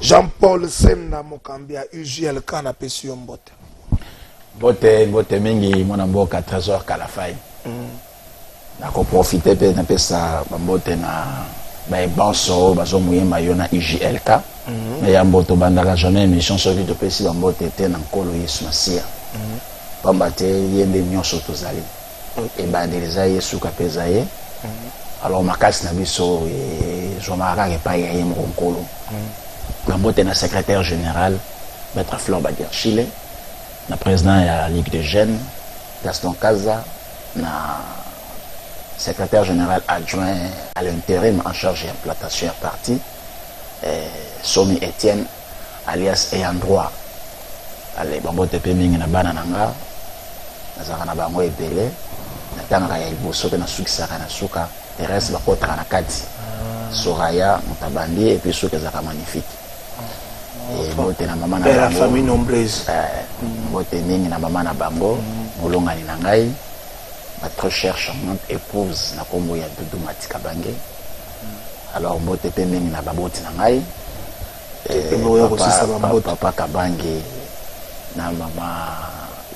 Jean-Paul Senda Mokambia UGLK na pesio mbote. Mbote mingi mwana mboka trésor Kalafai. Na ko profiter pe na pesa mbote na ba banso bazo muyemba yona UGLK. Mais ya mboto bandaka jamais émission sur qui to pesi mbote te na nkolo Yesu Masia. Pamba te yende nyonso tozali. Et bandeleza Yesu kapeza ye. Alors makasi na biso e jomara ke pa ye mkonkolo. Mbote na secrétaire général Maître Flor Badia Chile. Na président de la Ligue des Jeunes, Gaston Kaza, na secrétaire général adjoint à l'intérim en charge de l'implantation à parti, Somi Etienne, alias Ayant droit. Allez, Bambo Tepeming na Banananga, Nazarana Bango et Belé, Natanga Yelboso, na Suksaka na Suka, et reste Bakota na Kati, Soraya, Montabandi, et puis Soukazaka magnifique. Et la famille nombreuse. Bote mingi na mama na bango, molonga ni nangai, ma très chère charmante épouse na kombo ya Doudou Matika Bange. Alors bote pe mingi na baboti nangai. Papa Kabange na mama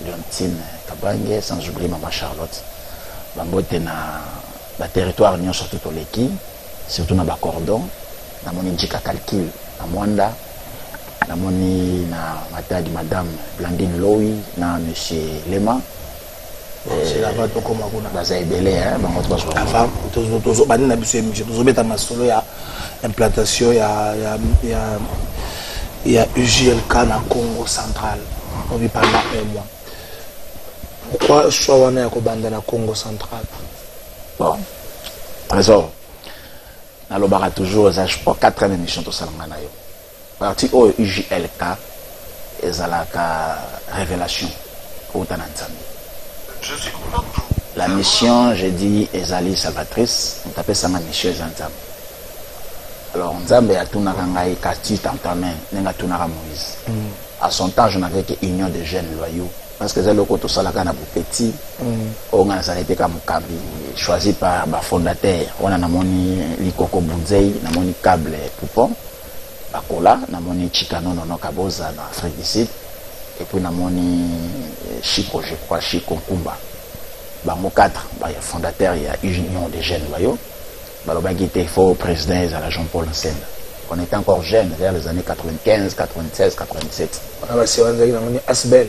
Leontine Kabange, sans oublier maman Charlotte. Bambote na ba territoire nyon surtout toleki, surtout na ba cordon, na moni Njika calcul na Mwanda. Na moni na matadi madame Blandine Loui na monsieur Lema. C'est la voie de Komakuna. Baza ebele hein, bango to baso. Enfin, tozo bani na biso émission, tozo beta masolo ya implantation ya UGLK na Congo central. On vit pendant un mois. Pourquoi choix wana ya kobanda na Congo central? Bon. Trésor. Na lobara toujours ça je crois 4 émissions to salanga na yo. Parti au UGLK ezalaka révélation au Tananzambi. La mission, j'ai dit, ezali salvatrice, on t'appelle ça ma mission Zanzam. Alors Nzambe a tout narangai kati tantamen, nenga tout nara Moïse. À son temps, je n'avais qu'union de jeunes loyaux. Parce que c'est le côté salaka na petit, on a s'arrêté comme Mukambi, choisi par ba fondateur. On a namoni likoko bunzei, namoni câble poupon. Bakola, namoni Chikano Nono Kaboza dans Afrique du Sud, et puis namoni Chico, je crois, Chico Kumba. Bango 4, fondateur, il y a Union des jeunes loyaux. Balobaki était fort président de la Jean-Paul Nsenda. On était encore jeunes, vers les années 95, 96, 97. On a namoni Asbel.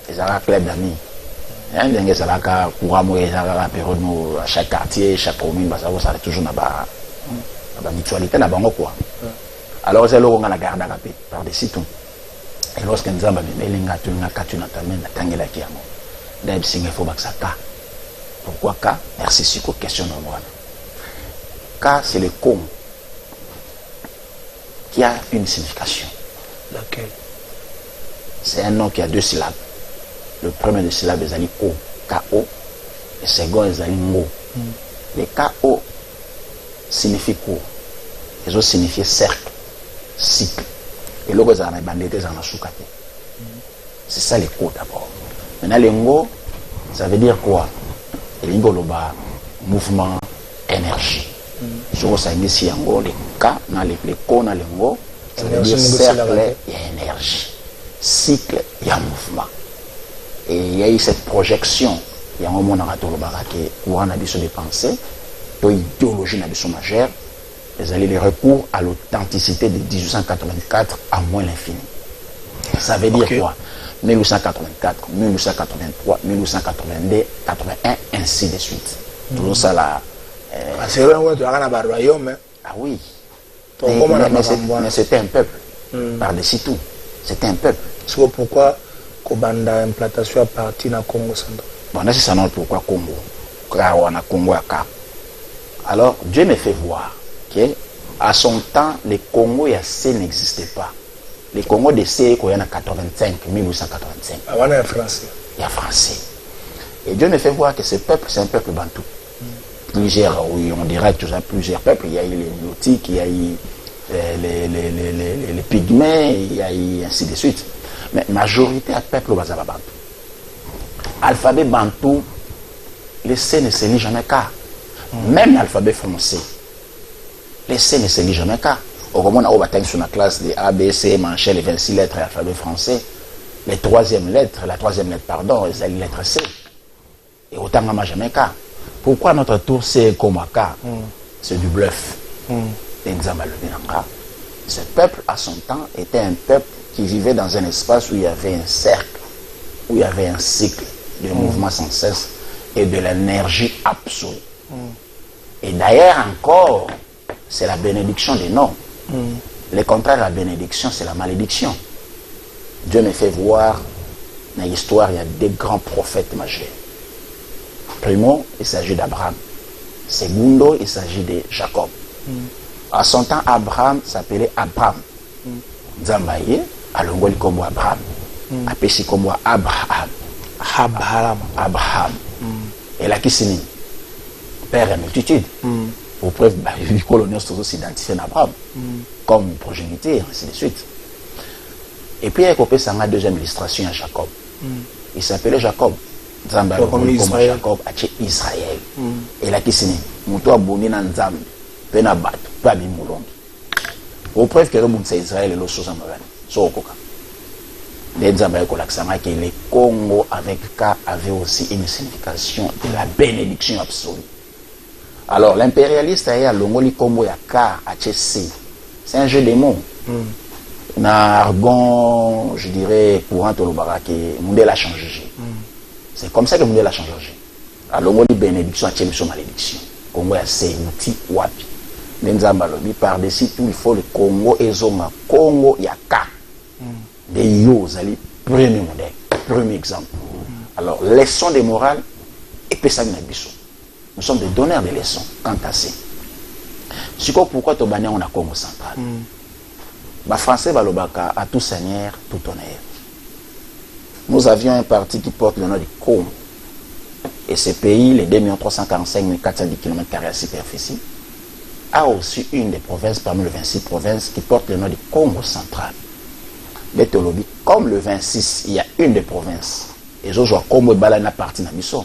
Ils avaient un club d'amis. Il y a un courant, à chaque quartier, chaque commune, ça a toujours une mutualité, quoi. Alors c'est là où on a la garde à rapide par-dessus tout. Et lorsque nous avons melinga tunga katuna tamen na tangela kiamo. D'ailleurs singe faut baksaka. Pourquoi K? Merci sur la question de moi. K c'est le com qui a une signification. Laquelle? C'est un nom qui a 2 syllabes. Le premier de syllabe est ali ko, K-O, et le second est ali ngo. Le K-O signifie quoi? Les autres signifient cercle. Cycle. Et là, vous avez bandité dans la soukate. C'est ça les codes d'abord. Maintenant, les mots, ça veut dire quoi? Les mots, mouvement, énergie. Si vous avez ici, les cas, les codes, les mots, ça veut dire cercle et énergie. Cycle et mouvement. Et il y a eu cette projection. Il y a un moment où on a dit courant de pensée, l'idéologie majeure. Vous allez les recours à l'authenticité de 1884 à moins l'infini. Ça veut dire quoi? 1884, 1883, 1882, 81, ainsi de suite. Toujours ça là. C'est vrai que tu as un royaume. Ah oui. Mais c'était un peuple. Par-dessus tout. C'était un peuple. C'est pourquoi Kobanda implantation à partir dans Congo central. Bon, là c'est ça non pourquoi Congo. Car on a Congo à Cap. Alors Dieu me fait voir. Okay. À son temps, les Congo et C n'existaient pas. Les Congo de C, il y en a 85, 1885. Avant, il y a français. Il y a français. Et Dieu me fait voir que ce peuple, c'est un peuple bantou. Plusieurs, oui, on dirait que plusieurs peuples. Il y a eu les Nilotiques, il y a eu les Pygmées, il y a eu ainsi de suite. Mais majorité à peuple bazaba bantou. Alphabet bantou, le C ne se lit jamais qu'à. Même l'alphabet français. Les C ne se lit jamais qu'à. Au moment où on sur la classe des A, B, C, manchait les 26 lettres de l'alphabet français, la troisième lettre, pardon, c'est la lettre C. Et autant n'a jamais K. Pourquoi notre tour C comme K? C'est du bluff. Ce peuple, à son temps, était un peuple qui vivait dans un espace où il y avait un cercle, où il y avait un cycle de mouvement sans cesse et de l'énergie absolue. Et d'ailleurs encore, c'est la bénédiction des noms. Le contraire de la bénédiction, c'est la malédiction. Dieu me fait voir, dans l'histoire, il y a des grands prophètes majeurs. Primo, il s'agit d'Abraham. Segundo, il s'agit de Jacob. À son temps, Abraham s'appelait Abraham. Zambaye, alongoli comme Abraham. Apesi comme Abraham. Abraham. Et là, qui signifie père et multitude. Pour preuve, les coloniaux sont aussi identifiés d'Abraham comme progéniteur, ainsi de suite. Et puis, il y a une deuxième illustration à Jacob. Il s'appelait Jacob. Zambaye, comme Jacob, a Israël. Et là, qui signifie Moutou abonné dans Zambaye. Penabat, pas bien moulongi. Au preuve que le monde c'est Israël et l'autre chose en Magani. So koka. Les Zambaye kolaksama que le Congo avec K avait aussi une signification de la bénédiction absolue. Alors l'impérialiste a Longoli Congo ya K HC. C'est un jeu de mots. Na argon, je dirais courant au Lobarake, Mundela a changé. C'est comme ça que Mundela a changé. Alors Longoli bénédiction HC malédiction. Congo ya C outil wapi. Par-dessus tout, il faut le Congo et Zoma. Congo, il y a K. Des Yozali, premier modèle, premier exemple. Alors, leçon de morale, et puis ça, nous sommes des donneurs de leçons, quant à ça. C'est pourquoi tu as on a Congo central. Les Français, à tout seigneur, tout honneur. Nous avions un parti qui porte le nom de Congo. Et ce pays, les 2 345 410 km² à superficie, a aussi une des provinces parmi les 26 provinces qui porte le nom de Congo central. Mais comme le 26, il y a une des provinces. Et je vois comme Balana partie dans Bisso.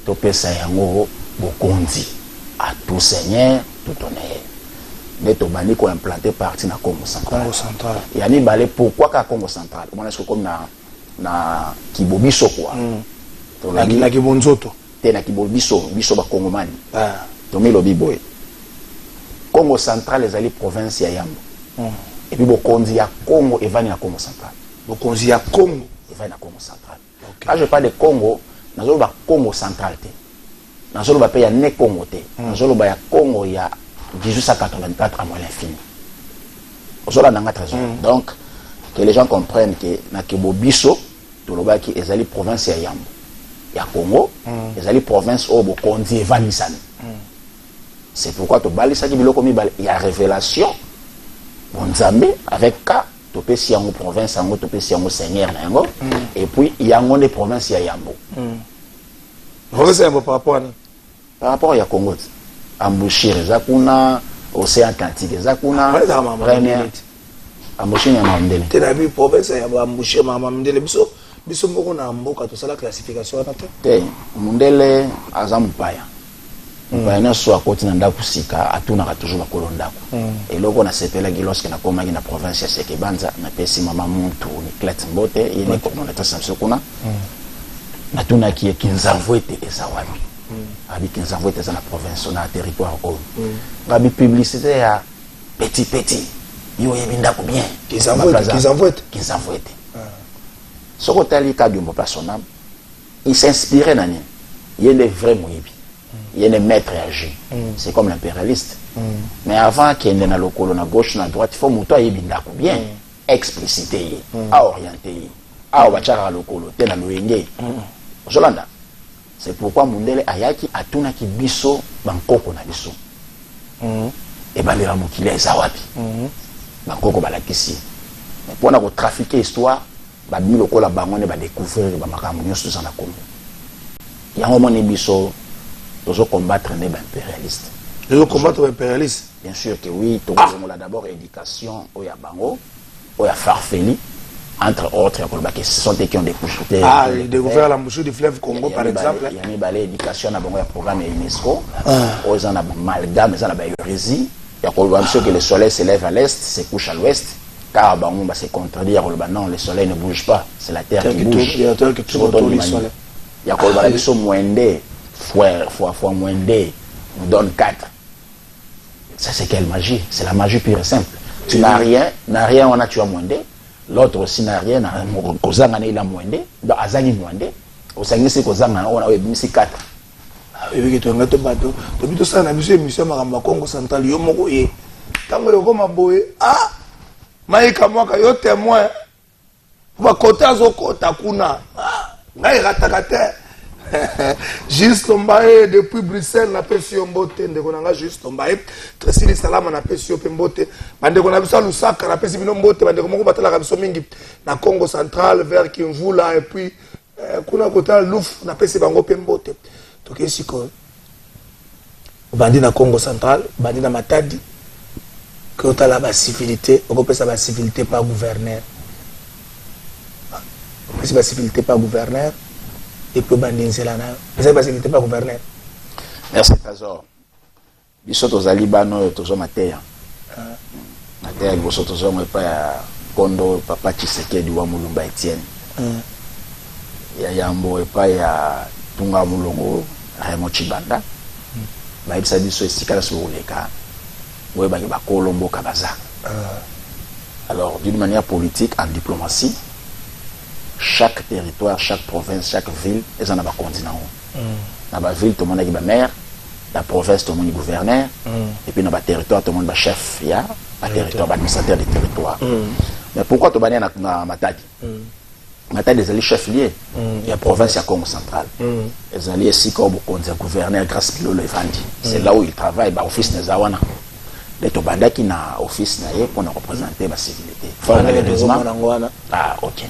Topé Sayango, Bokondi, à tout seigneur, tout honneur. Mais Tobani ko implanté partie dans Congo central. Congo central. Il y a ni balé pourquoi qu'à Congo central. Comment est-ce que comme na Kibobiso quoi. Na Kibonzoto. Te na Kibobiso, Biso ba Congomani. Ah. Tomi lobi boy. Congo central, les alliés province ya Yambo. Et puis, Bokondi ya Congo et Vani na Congo central. Bokondi ya Congo et Vani na Congo central. Quand je parle de Congo, nous avons Congo central. Nous avons ne Congo. Nous avons Congo il y a 1884 à moins l'infini. Nous avons raison. Donc, que les gens comprennent que na Kibobiso, Tolobaki, les alliés province ya Yambo. Il y a Congo, les alliés province au Bokondi et Vani San. C'est pourquoi il y a révélation. Bonzambe avec K, topé si en province, en topé si en seigneur, et puis il y a des provinces, il y a Yambo. Par rapport à Congo, Ambouchir, Zakuna, Océan Atlantique, Zakuna, première. Ambouchir, Yamandele. Tu as vu province, il y a Ambouchir, Yamandele. Biso moko na mboka to sala classification na te mundele azampaya mpaya so akoti na ndaku sika atunaka toujours bakolo ndaku eloko na sepelaki lorsque nakomaki na province ya Sekebanza napesi mama muntu ni Clet Mbote yene komonata samso kuna natunaki Kinzamvu ete eza wapi abi Kinzamvu ete eza na province na territoire oyo ngabi publicité ya petit yo yebi ndaku bien Kinzamvu ete ce que tu as dit, il s'inspirait dans il y a des vrais mouibi, il y a des maîtres âgés. C'est comme l'impérialiste. Mais avant qu'il y ait dans le colonne à gauche, à droite, il faut que tu bien expliciter, à orienter, à wachara le colonne, à l'ouenge. C'est pourquoi Mundele Ayaki a tout qui biso, Bangkoko na biso. Et Balera Moukile Zawapi. Bangkoko Balakisi. Mais pour nous trafiquer l'histoire, il faut découvrir les choses dans la Congo. Il y a un moment où il combattre les impérialistes. Ils combattre les impérialistes. Bien sûr que oui, il y a d'abord l'éducation au Yabango, au Farfeli, entre autres, ce sont des qui ont découvert. Ah, ils découvert la mouche du fleuve Congo par exemple. Il y a l'éducation dans le programme UNESCO, aux amalgames, aux hérésies. Il y a que le soleil se lève à l'est, se couche à l'ouest. Car on va se contredire, non, le soleil ne bouge pas, c'est la terre qui bouge. Il y a la terre qui tourne autour du soleil. Il y a que moins D, fois moins D, nous donne 4. Ça, c'est quelle magie? C'est la magie pure et simple. Tu n'as rien, on a tu as moins D. L'autre aussi n'a rien, il a moins D. Donc, Azani moins D. Au Sangé, c'est Kozanga, on a mis 4. Et tu as un bateau. Tu as vu ça, on a vu monsieur Maramba Congo Central, Yomoko et Tango Yokoma Boé. Ah! Maïka Mwaka, yo témoin. Va côté Azokota Kuna. Ngai ratakate. Juste Mbaye depuis Bruxelles na pesi mbote ndeko nanga juste Mbaye Tresili Salama na pesi mbote bande ko na biso Lusaka na pesi bino mbote bande ko moko batala ka biso mingi na Congo Central vers Kimvula et puis kuna kota Louf na pesi bango mbote to kesi ko bandi na Congo Central bandi na Matadi que tu as la civilité on peut la civilité par gouverneur c'est la civilité par gouverneur et puis bandi c'est là c'est la civilité par gouverneur. Merci Trésor. Biso tozali bano tozo mateya mateya biso tozo pa kondo papa Tshisekedi wa Mulumba Etienne ya yambo epa ya Tunga Mulongo Raymond Chibanda ba ibisa biso esikala so oleka ouais bah Colombo Kabaza. Alors d'une manière politique en diplomatie chaque territoire chaque province chaque ville ils en a un continent dans la ville tout le monde a maire la province tout le monde est gouverneur et puis dans le territoire tout le monde est chef il y a un territoire administrateur des territoires mais pourquoi tout le monde est dans Matadi Matadi les alliés chefs liés il y a province il y a Congo central les alliés ici comme gouverneur grâce Pilolo Evandi c'est là où il travaille bah office des Awana les Tobanda qui n'a office pour nous représenter la civilité. Ah, ok.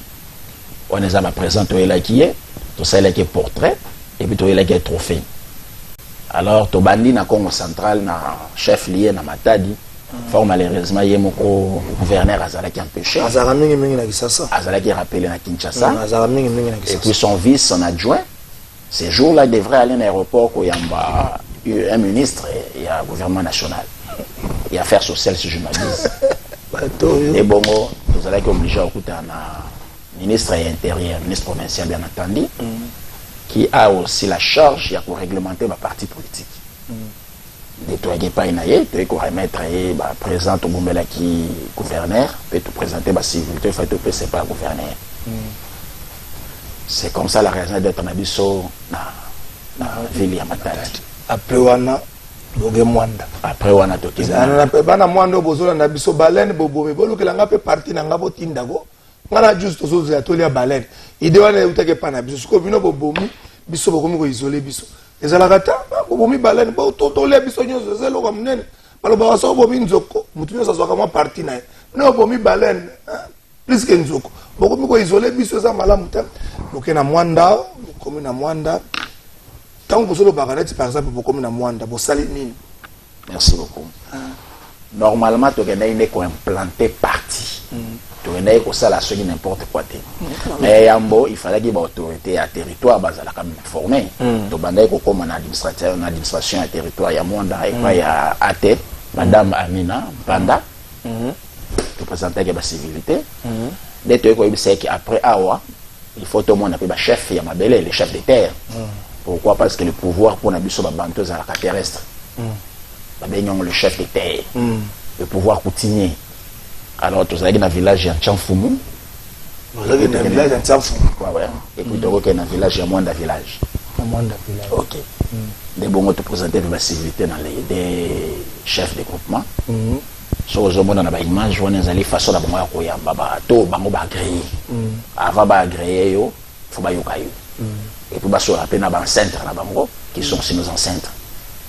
On est à ma présente, tu es là qui est, tout ça là qui est portrait, et puis tu es là qui est trophée. Alors, Tobandi na Congo central, na chef lié na Matadi, fort malheureusement, il y a mon gouverneur Azala qui empêché. Azala qui rappelé na Kinshasa. Et puis son vice, son adjoint, ces jours-là, il devrait aller à l'aéroport où il y a un ministre et un gouvernement national. Et affaires sociales si je m'abuse. Et bon, nous allons être obligés à écouter un ministre intérieur, ministre provincial bien entendu, qui a aussi la charge de réglementer ma parti politique. Nettoyer pas une aïe, tu peux remettre le président au Bombela qui gouverneur, peut te présenter la civilité, fait te c'est pas gouverneur. C'est comme ça la raison d'être en abisso dans la ville de Matadi. Après wana boge mwanda après wana toki ana pe bana mwanda bozola na biso baleine bobobe bolukela nga pe parti na nga botinda go ngana juste tozo ya tolia baleine ide wana utake pa na biso ko bino bobomi biso bokomi ko isoler biso ezala kata bobomi baleine bo totolia biso nyozo zelo kwa munene baloba waso bobomi nzoko mutu nyozo azwaka mwa parti na no bobomi baleine plus que nzoko bokomi ko isoler biso za malamu ta lokena mwanda bokomi na mwanda. Tant que vous avez par exemple, pour comme Mwanda, vous salez nini. Merci beaucoup. Normalement, tu as implanté parti. Tu as la chose n'importe quoi. Mais il fallait qu'il y ait une autorité à territoire, il fallait formé. Tu as comme une administration à territoire, il y a Mwanda, il y a AT, Madame Amina, Panda. Tu présentais la civilité. Dès que tu sais qu'après Awa, il faut tout le monde appeler le chef, il y a Mabele, le chef de terre. Pourquoi? Parce que le pouvoir pour Nabiso Babantos à la terrestre. Le chef de terre. Le pouvoir coutumier. Alors, tu as dans le village en Tchanfoumou. Vous avez dans le village en Tchanfoumou. Et puis, tu as dans le village, il y a moins de village. Ok. Des bons te présenter de la civilité dans les chefs de groupement. So, vous avez dans l'image, vous avez façon de agréer. Avant d'agréer, il faut que et puis, on appelle les ancêtres qui sont aussi nos ancêtres.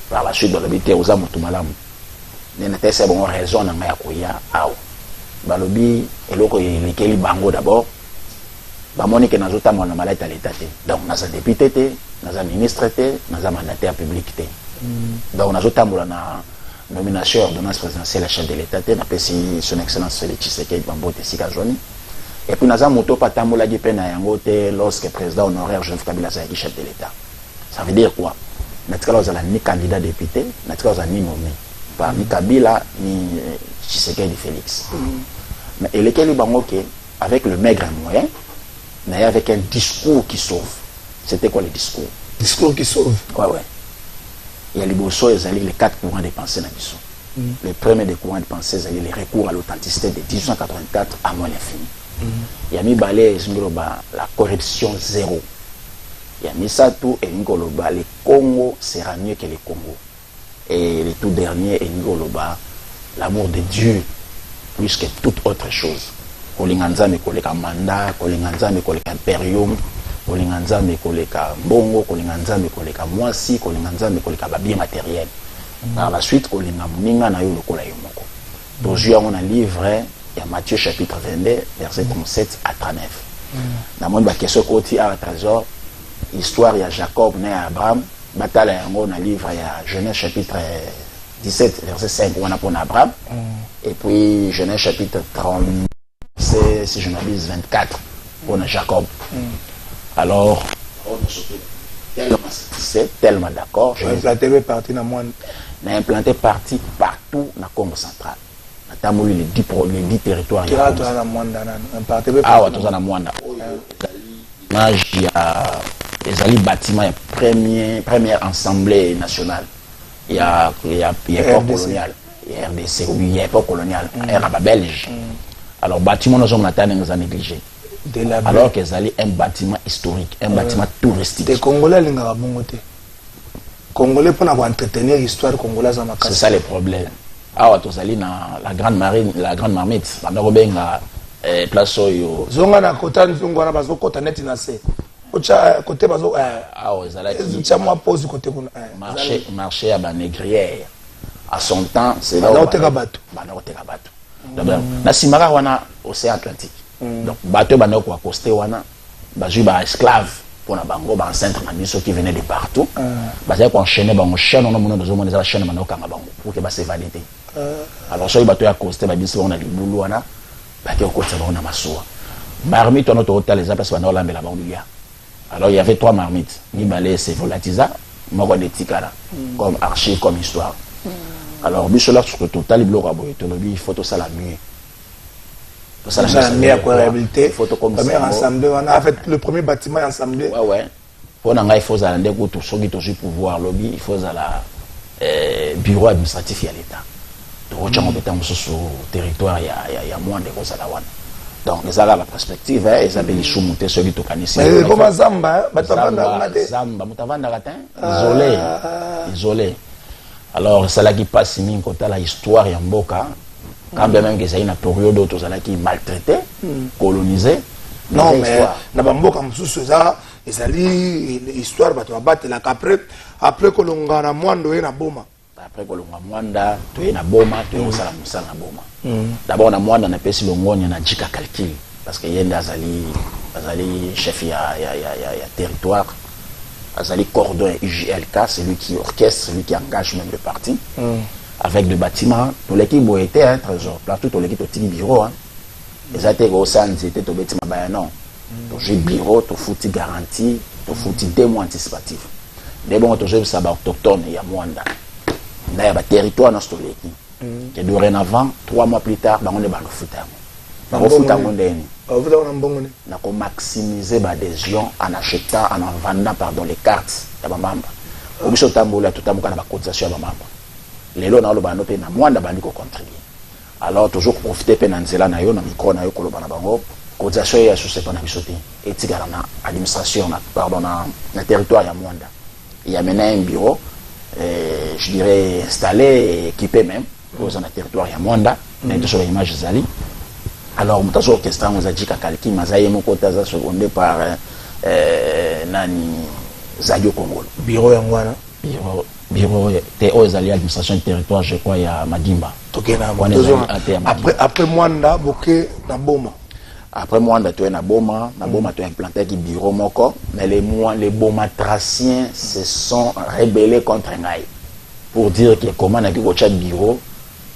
Par la suite, on a dit aux âmes tout malam. Nous avons raison de faire ça. Balobi, et l'autre, il bango d'abord. Bamoni que nous avons une maladie à l'état. Donc, nous avons député, nous avons ministre, nous avons mandataire public. Donc, nous avons une nomination ordonnance présidentielle à chef de l'État. Nous avons son excellence Félix Tshisekedi Bambote Sikazoni. Et puis, nous avons moto patamoula di pena yangote lorsque le président honoraire Joseph Kabila est chef de l'État. Ça veut dire quoi? Nous avons ni candidat député, nous avons ni nommé. part, ni Kabila, ni Tshisekedi Félix. Mais et lesquels avec le maigre moyen, mais avec un discours qui sauve. C'était quoi le discours? Discours qui sauve. Ouais. Il y a les bossos, les 4 courants de pensée dans le Le premier des courants de pensée, c'est les recours à l'authenticité de 1884 à moins l'infini. Il y a mis la corruption zéro. Il y a mis ça tout et Ngoloba, le Congo sera mieux que le Congo. Et le tout dernier est Ngoloba, l'amour de Dieu plus que toute autre chose. Kolinganza me koleka mandat, kolinganza me koleka imperium, kolinganza me koleka bongo, kolinganza me koleka mwasi, kolinganza me koleka babie matériel. Par la suite, kolinga muninga na yo lokola yo moko. Aujourd'hui, on a livre il y a Matthieu chapitre 22, verset 37 à 39. Dans mon question côté à trésor, histoire il y a Jacob né à Abraham, bataille on a livre il y a Genèse chapitre 17 verset 5 on a pour Abraham et puis Genèse chapitre 30 c'est si je m'abuse 24 on a Jacob. Alors c'est tellement d'accord, j'ai implanté parti dans moi. On a implanté parti partout dans le Congo central. Notamment les 10 territoires. Il y a les bâtiments, première assemblée nationale. Il y a époque coloniale. Il y a RDC, il y a époque coloniale. Il y a Belge. Alors, bâtiment, nous avons négligé. Alors qu'ils allaient un bâtiment historique, un bâtiment touristique. Les Congolais, ils ont Congolais pour entretenir l'histoire congolaise. C'est ça le problème. Ah, tu allé dans la grande marine, la grande marmite, la Norobenga, place yo. Zonga na kota nzungu na bazo kota net na se. Ocha côté bazo ah ozalaki. Ocha moi pose côté kuna. Marché à Banégrière. À son temps, c'est là. Banoteka bato. Banoteka bato. D'abord, na simara wana océan Atlantique. Donc bateau banoko accosté wana, bazu ba esclave pour na bango ba enceinte na biso qui venaient de partout. Baza ko enchaîner ba chaîne on a mon besoin de la chaîne banoko nga bango pour que ba se valider. Alors so bateau accosté ba biso on a libulu wana, ba ke ko tsaba on a masuwa. Marmite on a total les appels banoko lambela bango ya. Alors il y avait 3 marmites, ni balé c'est volatisa, moko de tikara comme archive comme histoire. Alors biso là sur le total iblo ka boye to lobi photo ça la mieux. Ça la meilleure cohérabilité. En fait, le premier bâtiment est ensemble. Ouais. Pour il faut aller pour ceux qui pouvoir lobby, il faut aller bureau administratif à l'État. Donc, on est sur le territoire, il y a moins de choses à la one. Donc, ils ont la perspective, ils ont les choumoutés, ceux qui sont ici. Mais comment Zamba, isolé. Alors, ça là qui passe, il y a l'histoire, il y a Mboka. Quand même que c'est une période où tous qui maltraités, colonisés. Non, mais na bamboka mususu za ezali histoire bato battre la après kolonga na mwando na boma. Après kolonga mwanda, to na boma, to osala musala na boma. D'abord na mwanda na pesi longonya na jika calcul parce que yenda azali chef ya territoire. Azali cordon IJLK, c'est lui qui orchestre, c'est lui qui engage même le parti. Avec des bâtiments, tous les qui étaient un trésor. Partout, tous les qui étaient bureau. Les athées au sein, c'était au bâtiment. Non. Donc, j'ai bureau, tu foutu garantie, tu foutu 2 mois anticipatifs. Des bons, tu sais, ça va autochtone, il y a moins d'an. Il y a un territoire dans ce qui est dorénavant, 3 mois plus tard, on est dans le foot. On a maximisé l'adhésion en achetant, en vendant les cartes de ma membre. Au bout de temps, tout le monde a la cotisation de ma membre. Les lois n'ont pas de moins de contribuer. Alors, toujours profiter de na yo na micro na yo koloba na bango, cotisation ya sous cette bisoté et tigara na administration pardon na territoire ya Mwanda. Il y a maintenant un bureau je dirais installé et équipé même pour un territoire ya Mwanda, mais sur l'image zali. Alors, mutazo orchestra muzajika kalki mazaye moko taza secondé par nani Zayo Congo. Bureau ya Ngwana. Bureau TO ezali administration du territoire je crois ya Madimba. Après Mwanda boké na boma. Après Mwanda tu es na boma tu es implanté qui bureau moko mais les bomatraciens se sont rebellés contre Ngai pour dire que comment na ki ko chat bureau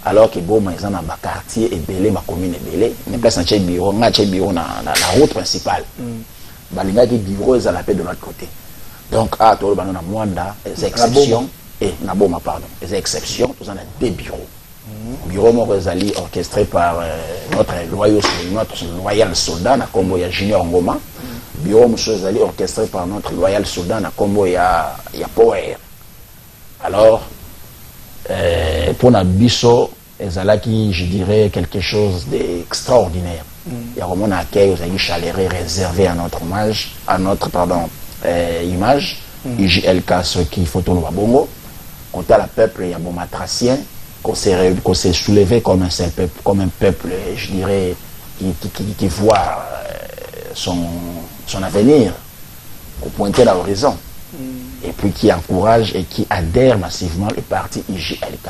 alors que boma ils en a ba quartier et belé ma commune belé mais place na chat bureau na la route principale. Balinga ki bureau ils allaient de l'autre côté. Donc, à tout le monde, Mwanda, les exceptions, et Naboma, pardon, les exceptions, nous en avons des bureaux. Bureau Morizali orchestré par notre loyal soldat, na Combo ya Junior Ngoma. Bureau Morizali orchestré par notre loyal soldat, na Combo ya Power. Alors, pour Nabiso, ezalaki, je dirais, quelque chose d'extraordinaire. Il y a vraiment un accueil aux amis chaleureux réservé à notre image, image. IJLK, ce qui faut tout le bongo. Quant à la peuple, il y a bon matracien, qu'on s'est soulevé comme un seul peuple, comme un peuple, je dirais, qui voit son avenir au pointer à l'horizon. Et puis qui encourage et qui adhère massivement le parti IJLK.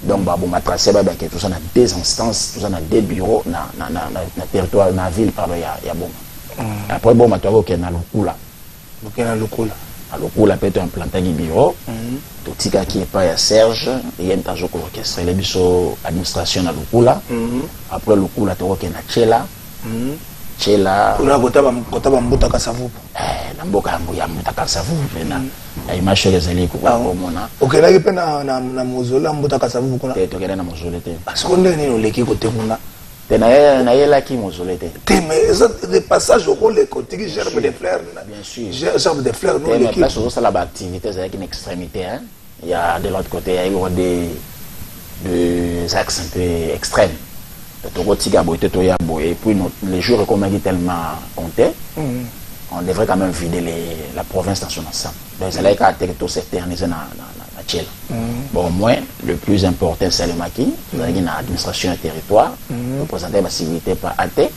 Donc, bon matracien, tout ça, on a des instances, tout ça, on a des bureaux, dans le territoire, dans la ville, pardon, il y a bon. Après, bon, matracien, il y a Lukula. Alors, peut être implanté du bureau, tout ce qui est pas à Serge, il y a un tas d'orchestre, il y a administration à Lukula. Après Lukula, tu vois qu'il y a Tchela. Tchela. On a gota bambuta kasavu. Namboka mbuta kasavu. La image les alliés pour mona. Ok, là il y a na mausolée mbuta kasavu kuna. Tu es na mausolée. Parce qu'on est né au leki côté kuna. Na yela qui mausolée. Mais des passages au rôle côté qui germe des fleurs. Bien sûr. Germe des fleurs non l'équipe. Mais sur ça la activité c'est une extrémité hein. Il y a de l'autre côté il y a des axes un peu extrêmes. Et puis les jours comme il tellement compté, on devrait quand même vider la province dans son ensemble. Donc c'est là qu'il tout s'éterniser dans la Tchèle. Bon, au moins, le plus important, c'est le maquis, l'administration du territoire, représenter la civilité par AT,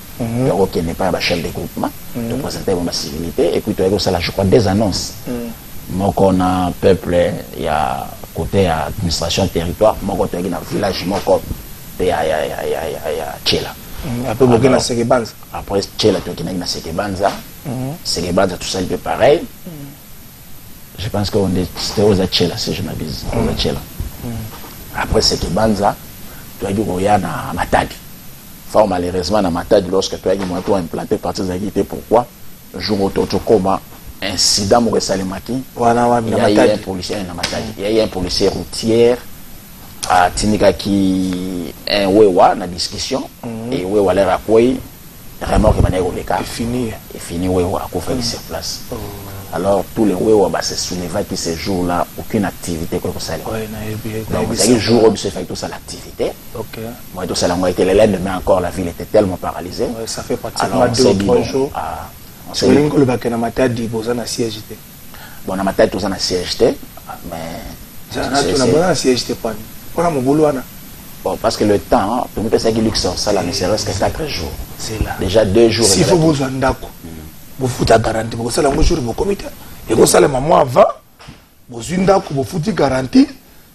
qui n'est pas le chef de groupement, représenter la civilité, et puis tu as je crois, des annonces. Moi, on a un peuple, il y a côté administration du territoire, moi, on a un village, moi, il y a Tchela. Après, il y a Sekebanza. Après, Tchela, il y a Sekebanza. Sekebanza, tout ça, il est pareil. Je pense qu'on était aux Tchela, si je m'abuse. Aux Tchela. Après, Sekebanza, tu as dit qu'il y a Matadi. Enfin, malheureusement, dans Matadi, lorsque tu as dit que tu as implanté partie de l'activité, pourquoi? Le jour où tu as comment incident, il y a eu un policier à Matadi. Il y a eu un policier routier. À Tinika qui est un wewa na discussion et wewa l'air à quoi vraiment que manière au cas et fini wewa à quoi faire sur place. Alors tous les wewa bah se soulèvent qui ces jours là aucune activité quoi que ça. Donc c'est le jour où se fait tout ça l'activité. OK. Moi tout ça là moi était le lendemain encore la ville était tellement paralysée. Ouais, ça fait pratiquement 2 ou 3 jours. C'est le bac na Matadi boza na CGT. Bon na Matadi tout ça na CGT mais ça na CGT pas. Bon, parce que le temps, pour nous, c'est qu'il ça là, ne serait-ce que 4 jours. C'est là. Déjà 2 jours. S'il faut vous en d'accord, vous foutez garantie. Vous savez, moi, je suis au comité. Et vous savez, moi, avant, vous avez d'accord, vous foutez garantie.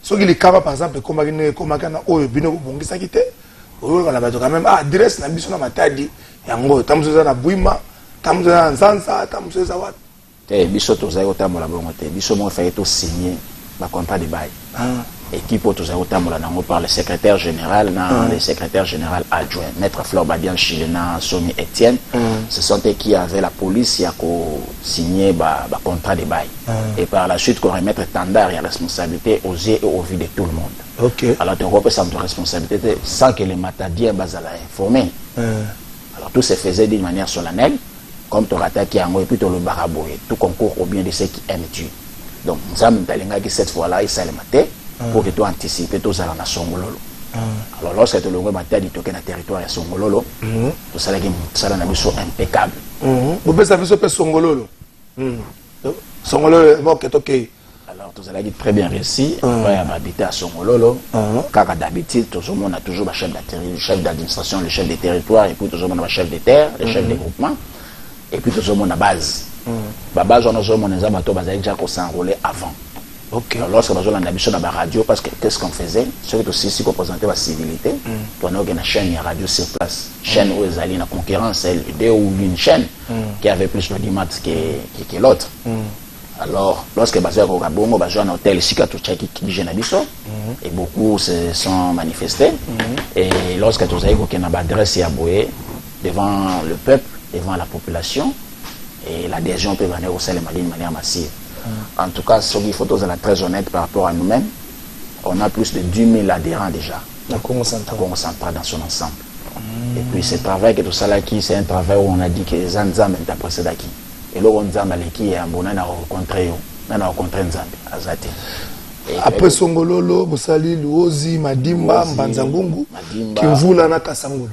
Ce qui est capable, par exemple, comme on a bino bongi sakite, on a quand même adresse na biso na matadi. Yango, tamuzo na buima, tamuzo na nzanza, tamuzo za wat. Biso to za yota mola bongo te. Biso mo fait to signer ba contrat de bail. Équipe par le secrétaire général, le secrétaire général adjoint, Maître Fleur Badian Chilena, Somi Etienne, ce sont eux qui avaient la police qui a signé le contrat de bail. Et par la suite, qu'on remettre Tandar et la responsabilité aux yeux et au vu de tout le monde. Okay. Alors, tu as cette responsabilité sans que les matadiens soient informés. Alors, tout se faisait d'une manière solennelle, comme tu as attaqué en haut et puis tu le baraboué, tout concourt au bien de ceux qui aiment Dieu. Donc, nous avons dit cette fois-là, il s'est maté. Pour que tu anticipes tout ça dans la Songololo. Alors lorsque tu le vois matin du token à territoire à Songololo, tout ça là impeccable. Vous pouvez savoir ce que Songololo. Songololo est ok. Alors tout ça là très bien réussi. On va habiter à Songololo. Car d'habitude tout le monde a toujours le chef d'administration, le chef des territoires et puis tout le monde a le chef des terres, le chef des groupements et puis tout le monde a base. La base on a toujours mon exemple à déjà s'enrôler avant. Okay. Alors, lorsque nous avons la radio, parce que qu'est-ce qu'on faisait? Ceux qui aussi représentaient la civilité, on a une chaîne de radio sur place. Chaîne où ils allaient en concurrence, deux ou une chaîne qui avait plus d'audimat que l'autre. Alors, lorsque nous avons un hôtel ici, et beaucoup se sont manifestés. Et lorsque nous avons une adresse devant le peuple, devant la population, et l'adhésion peut venir au sein de manière massive. En tout cas, ce qu'il faut être très honnête par rapport à nous-mêmes, on a plus de 10 000 adhérents déjà. La Congo centrale. Congo centrale dans son ensemble. Et puis ce travail que tout ça là qui, c'est un travail où on a dit que les Nzambe est précédent qui. Et là on Nzambe qui est un bon, on a rencontré Nzambe Azate. Après Songololo, Bosali, Luozi, Madimba, Mbanzangungu, Kimvula na Kasangulu.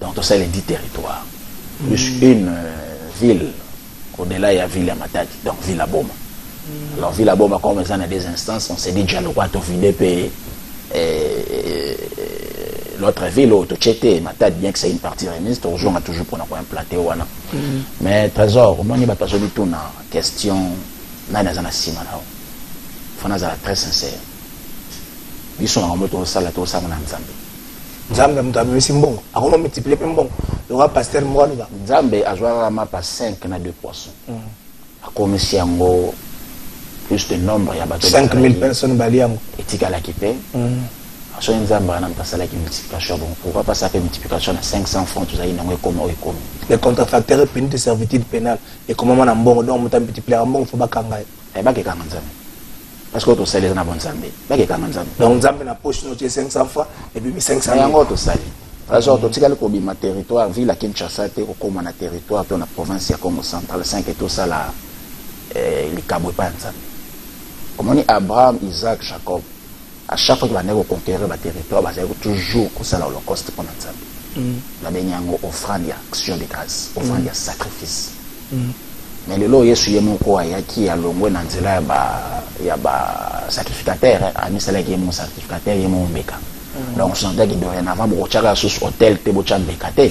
Donc tout ça les 10 territoires. Plus une ville, au-delà il y a ville à Matadi, donc ville à Boma. Alors ville à Boma, comme on a des instances, on s'est dit déjà le roi Tofidep l'autre ville, Tochete, Matadi, bien que c'est une partie remise, on a toujours pour implanter. Mais trésor, on n'y va pas du tout dans la question, il faut être très sincère. Ils sont en mode de ça, tout ça, Nzambe mutabe simbongo akoma multiplier pe mbongo le roi pasteur mwanu ba Nzambe azwa ma pas 5 na 2 poissons akoma siango plus de nombre ya bato 5000 personnes bali yango etika la kipe so Nzambe na mtasala ki multiplication bon pourquoi pas ça fait multiplication à 500 francs tout ça ina ngwe comme les contrafacteurs pénal de servitude pénale et comment na mbongo donc mutambe multiplier mbongo faut bakanga e ba ke kanga Nzambe parce que tout ça les na bon Nzambe ba ke kanga Nzambe donc Nzambe na poche no 500 francs et puis 500 yango to sali alors to tikali ko bima territoire ville à Kinshasa te ko koma na territoire to na province ya Congo central 5 et tout ça là les kabwe pas Nzambe comme on dit Abraham Isaac Jacob à chaque fois que va négo conquérir ba territoire ba toujours ko sala holocauste pour Nzambe la benyango offrande ya action de grâce offrande ya sacrifice mais le lot yesu yemo ko ayaki ya longwe na nzela ya ba sacrificateur a misala ki mon sacrificateur yemo mbeka donc on sentait que dorénavant beaucoup chaka sous hôtel te bocha mbeka te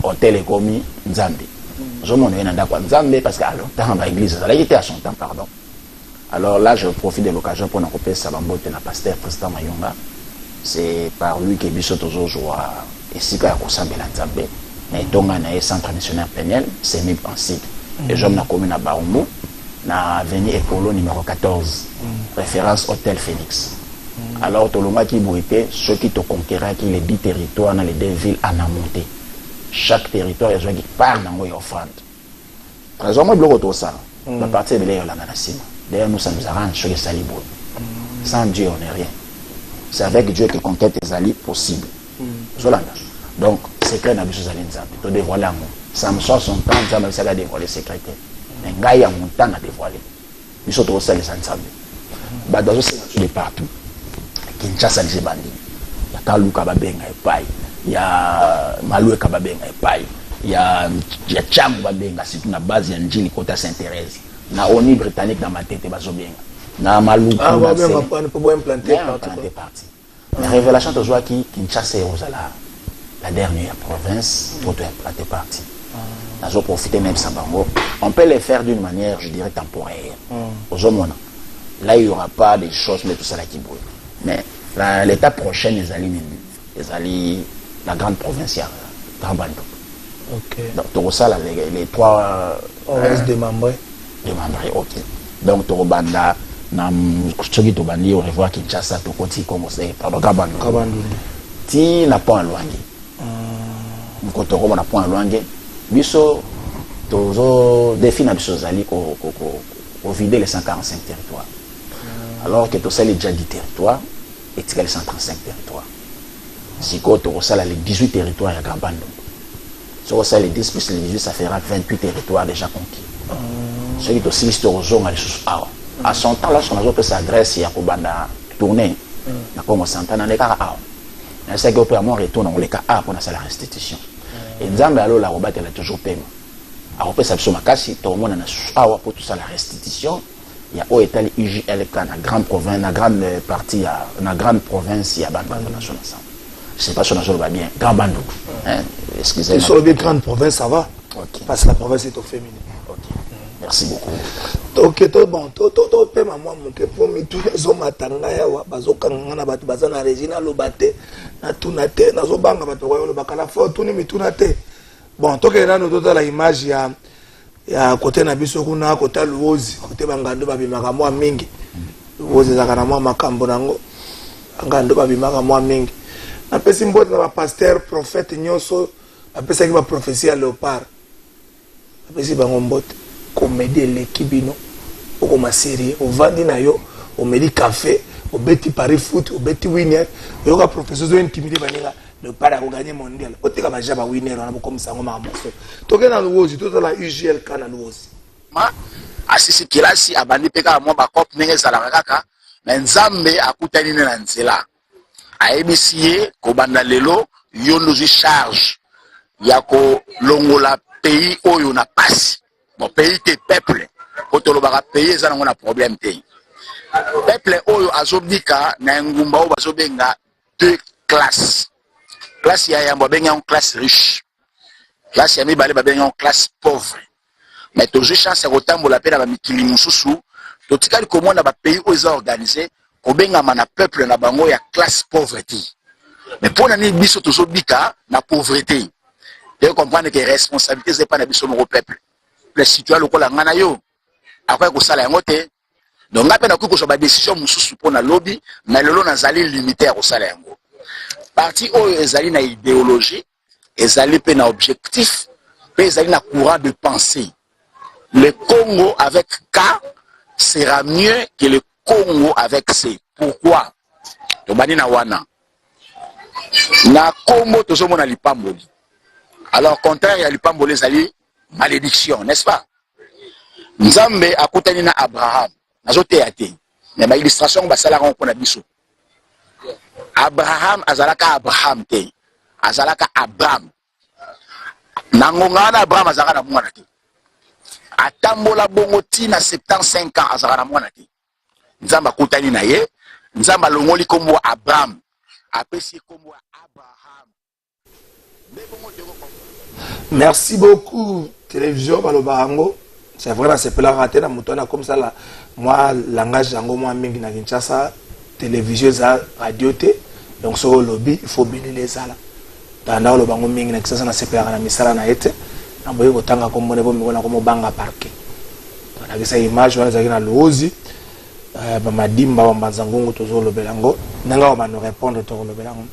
hôtel est commis Nzambe je m'en ai nanda kwa Nzambe parce que à longtemps dans l'église ça était à son temps pardon. Alors là je profite de l'occasion pour n'accompagner Sabambote na pasteur Tristan Mayonga. C'est par lui que biso tozo joie et si ka kosambela Nzambe mais tonga na centre missionnaire Péniel c'est mis en site. Et j'aime la commune à Baoumou, na avenue Ecolo numéro 14, référence Hôtel Phoenix. Alors, tout le monde qui bouillait, ceux qui te conquéraient, qui les 10 territoires dans les 2 villes en a monté. Chaque territoire, il y a qui parlent dans les offrandes. Raison-moi, je tout ça. La partie de l'air, d'ailleurs, nous, ça nous arrange sur les salibou. Sans Dieu, on n'est rien. C'est avec Dieu que conquête les alliés possible. Donc, c'est clair, n'a pas besoin de dévoiler un mot. Samson son temps, Nzambe a dévoilé les secrets. Mais Gaïa mon temps a dévoilé. Nous sommes aussi les Nzambe. Badazo c'est de partout. Kinshasa les bandits. Il y a Kaluka Babenga et Pai. Il y a Maloué Kababenga et Pai. Il y a Tcham Babenga, c'est une base de Njili Kota Saint-Thérèse. Na ONU britannique dans ma tête, Bazobenga. Na Malou. Ah, on va pas implanter parti. La révélation de Joie qui Kinshasa et Rosala, la dernière province, pour implanter parti. Nous avons profité même ça. On peut les faire d'une manière, je dirais, temporaire. Aux hommes, là, il n'y aura pas des choses, mais tout ça là qui bouge. Mais l'étape prochaine, les alliés, la grande province, Grand Bandou. Donc, tout ça, les 3. On reste démembrés. Démembrés, ok. Donc, tout Banda, ceux qui Tobandi, on revoit Kinshasa, tout côté, comme on sait, pardon, Grand Bandou. Si n'a pas un loin. Quand on a point loin. Biso tozo défi na biso zali ko vider les 145 territoires. Alors que tout ça les déjà 10 territoires et les 135 territoires. Si ko to ça les 18 territoires à Grand Bandou. So ça les 10 plus les 18 ça fera 28 territoires déjà conquis. Ceux qui aussi historiquement les sous à son temps là son azo s'adresse à Kobanda tourner na Congo Santana les cas a. Mais c'est que pour moi retourne on les cas a pour la restitution. Et Nzambe alors la robate elle a toujours paiement. A repris sa psoma kasi tout le monde na awa pour tout ça la restitution. Il y a au état IJLK na grande province, na grande partie na grande province il y a Bandou national ensemble. Je sais pas si on a bien Grand Bandou. Hein, excusez-moi. Sur le grande province ça va. OK. Parce que la province est au féminin. OK. Merci beaucoup. OK, tout bon, tout paiement moi monter pour me tout zo matanga ya wa bazokanga na batu bazana régina lobate na tunate na zo banga batu ko lo bakala fo tuni mitunate. Bon, to ke nano tota la image ya côté na biso kuna côté Luozi, côté bangando babimaka mwa mingi. Luozi za kana mwa makambo nango. Ngando babimaka mwa mingi. Na pesi mbote na ba pasteur prophète nyoso, apesa ki ba prophétie à léopard. Apesi bango mbote comédie l'équipe bino au ma série au vandi na yo au meli café au beti pari foot au beti winner yo ka professeur zo intimider baninga le pas à gagner mondial au teka ba jaba winner on a comme ça ngoma maso to ke na luozi to la UGL kana luozi ma asisi kilasi abandi peka mo ba cop nenge zala kaka mais nzambe akutani na nzela aibisiye ko banda lelo yo ndozi charge ya ko longola pays oyo na pasi mon pays te peuple otolo baka pays za na problème te peuple oyo azobika na ngumba o bazobenga deux classes classe ya yambo benga une classe riche classe ya mibale babenga une classe pauvre mais toujours chance kotambola pe na ba mikili mususu totikali komona ba pays oyo za organisé kobenga mana peuple na bango ya classe pauvreté mais pour na ni biso tozobika na pauvreté et comprendre que responsabilité c'est pas na biso mo peuple le citoyen lokola ngana yo akoya kosala yango te donc ngape na kuko so ba décision mususu pour na lobby mais lelo na zali limité ya kosala yango parti oyo ezali na idéologie ezali pe na objectif pe ezali na courant de pensée. Le Congo avec K sera mieux que le Congo avec C. Pourquoi? Tobani na wana na Congo tozomo na lipamboli. Alors contraire ya lipamboli ezali malédiction, n'est-ce pas? Nzambe akutani na Abraham nazote yate mais ba illustration basala ko na biso. Abraham azalaka Abraham te azalaka Abraham nangongana Abraham azalaka na mwana te atambola bongo tina 75 ans azalaka na mwana te nzamba akutani na ye nzamba longoli kombo Abraham apesi kombo Abraham. Merci beaucoup télévision balobarango c'est vrai c'est pas raté na mutona comme ça là moi langage yango moi mingi na Kinshasa télévision za radio te donc sur le lobby il faut bénir les ala tanda lo bango mingi na Kinshasa na sepela na misala na ete na boye kotanga ko mone bo mikona ko banga parquet na kisa image wana zakina lozi ba madimba ba manzangongo tozo lo belango nanga ba no répondre to lo belango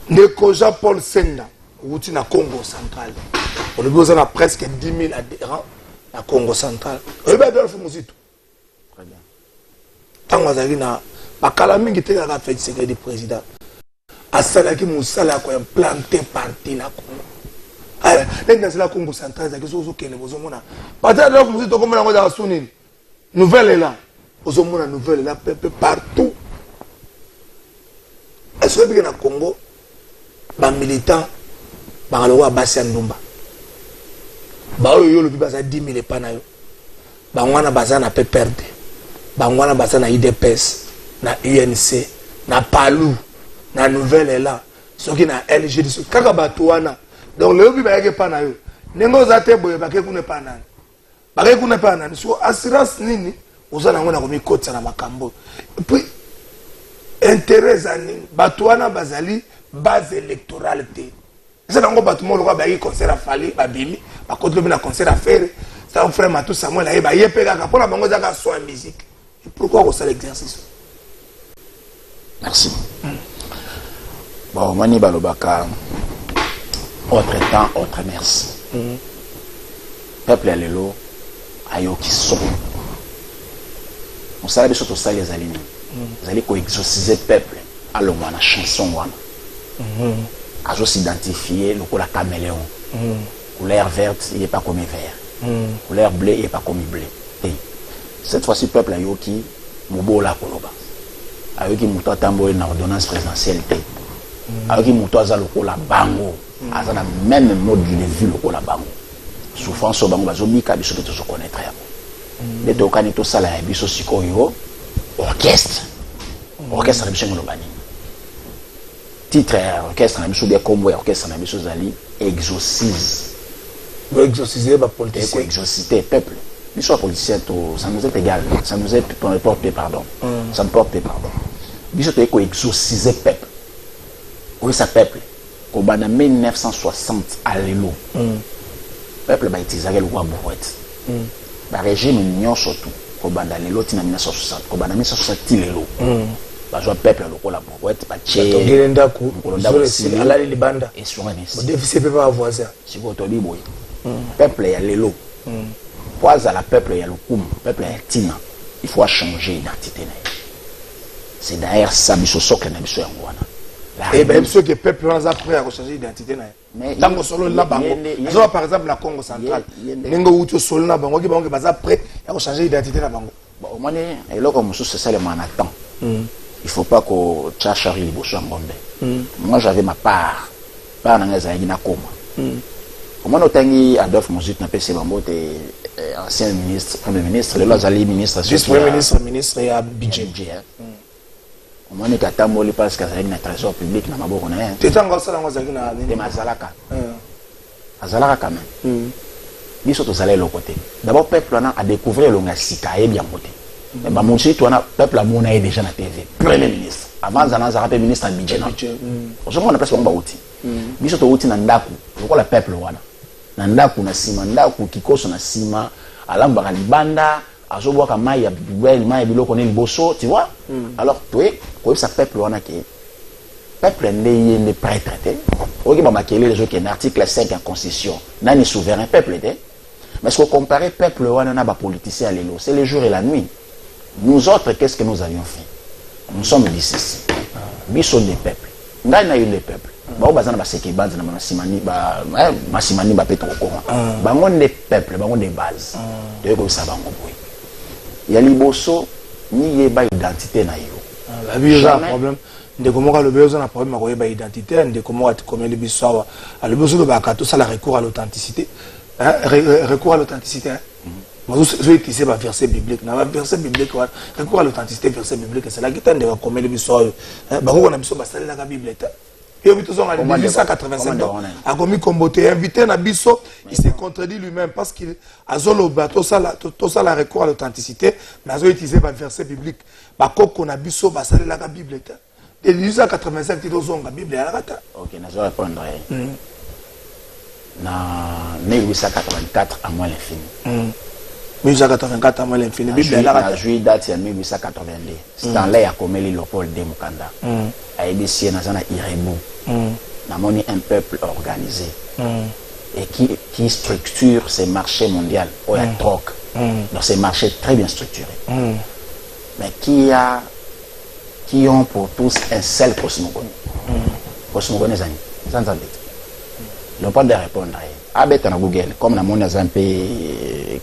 ndeko Jean Paul Senda outi na Congo central on a besoin presque 10 000 adhérents na Congo central et ben Adolphe Muzito très bien tango zakina bakala mingi te ka fait secret du président asalaki musala ko implanter parti na Congo ah nenda sala Congo central za kiso kene bozomona pata Adolphe Muzito comme na ngoza sunini nouvelle est là bozomona nouvelle là peu partout est-ce que na Congo ba militant ba lo wa basi ndumba ba oyo lo bibaza 10 000 pa na yo ba ngwana baza na pe perdre ba ngwana baza na IDPS na UNC na Palu na nouvelle est là soki na LG kaka bato wana donc le biba yake pa na yo nengo za te boye bake kuna pa nani bake kuna pa nani so assurance nini ozana ngona ko mikotsa na makambo puis intérêt ani bato wana bazali base électorale te c'est donc bato mo lo ba yi concert a fali ba bimi ba contre le concert à faire ça frère Matou Samuel aye ba yepe kaka pour la bango za ka soin musique et pourquoi on fait l'exercice. Merci. Bon, mani balobaka autre temps, autre merci. Peuple à l'élo, ayo qui sont. On savait surtout ça les aligner. Vous allez co-exorciser peuple. Alors on a chanson one. Ajo s'identifier le couleur caméléon. Couleur verte, il n'est pas comme vert. Couleur bleu, il n'est pas comme bleu. Et cette fois-ci peuple ayo qui mobola koloba. Ayo qui mouto tambo une ordonnance présidentielle. Ayo qui mouto aza le couleur bango. Aza na même mode de vie le couleur bango. Souffrance au bango bazo bika biso que tu connaître ya. De to kanito sala ya biso sikoyo orchestre. Orchestre biso ngolobani. Titre orchestre na biso de combo orchestre na biso zali exorcise. Exorciser ba politicien. Exorciser peuple. Biso politicien to ça nous est égal, ça nous est porté pardon. Ça me porte pardon. Biso to eko exorciser peuple. Oui ça peuple. Ko bana 1960 à l'élo. Peuple ba utiliser le roi Bourouette. Ba régime union surtout ko banda l'élo tina 1960 ko banda 1960 l'élo. Ba joie peuple le roi Bourouette ba tché. Tongenda ku. Sur ala libanda. Et sur un le déficit peut pas avoir ça. Si vous to biboy. Peuple ya l'élo. Poiza la peuple ya lukumu, peuple ya tina. il faut changer l'identité. C'est d'ailleurs ça, biso socle na biso yango wana. Et bien, ceux qui peuple ont après à changer d'identité. Tant que solo na bango, par exemple la Congo centrale, nengo uto solo na bango qui bango baza prêt à changer d'identité na bango. Bon, au moins et là comme c'est ça le manatant. Il faut pas que tchachari liboso ngombe. Moi j'avais ma part. Par na ngaza na koma. Au moins otangi Adolphe Mozit na PC bango ancien ministre, premier ministre, le Lazali ministre, vice-premier ministre, ministre et à budget. Au moins que Tamboli parce que ça a un trésor public na maboko na hein. Tetanga sala ngozaki na de mazalaka. Azalaka quand même. Biso to salé le côté. D'abord peuple a découvert le ngasika et bien côté. Mais ba monsi to na peuple a mona déjà na TV. Premier ministre. Avant ça na rappel ministre budget na. Aujourd'hui on appelle ça outil. Biso to outil na ndaku. Pourquoi le peuple wana? Na ndaku na sima ndaku kikoso na sima alamba libanda azoboka mai ya bibel mai biloko ne liboso, tu vois? Alors toi quoi ça peuple wana qui peuple n'est prêtre té. OK ba makele les autres article 5 en constitution. Nani souverain peuple té. Mais ce qu'on compare peuple wana na ba politicien lelo, c'est le jour et la nuit. Nous autres qu'est-ce que nous avions fait? Nous sommes dit ceci. Biso des peuples. Ngai na les peuples. Ba bazana ba seki banza na masimani ba masimani ba peto ko. Bango des peuples, bango des bases. De ko sa bango boy. Ya liboso ni yeba identité na yo. La vie a un problème. De comment le besoin a problème à yeba identité, de comment comment le biso a le besoin de ba tout ça la recours à l'authenticité. Recours à l'authenticité. Moi je vais utiliser ma verset biblique. Na verset biblique recours à l'authenticité verset biblique c'est là qui tente de comment le biso ba ko na biso ba sala la Bible eta. Et au biso en 1885 a commis comboté invité na biso, il s'est contredit lui-même parce qu'il a zolo bateau ça la recours à l'authenticité, mais a utilisé ma verset biblique. Ba koko na biso ba sala la Bible eta. Et 1885 ti dozonga Bible ya rata. OK, na zo répondre. Na 1884 à moins l'infini. 1884 à moins l'infini. Bible ya rata. Juillet date en 1882. Stanley a commis Léopold de Mukanda. A ébissé dans un Irebu. N'a moni un peuple organisé. Et qui structure ces marchés mondiaux. Ou la troc. Dans ces marchés très bien structurés. Mais qui ont pour tous un seul cosmogone. Cosmogone zani. Zanzambé. Ils n'ont pas de répondre. Abet na Google. Comme la monde est un peu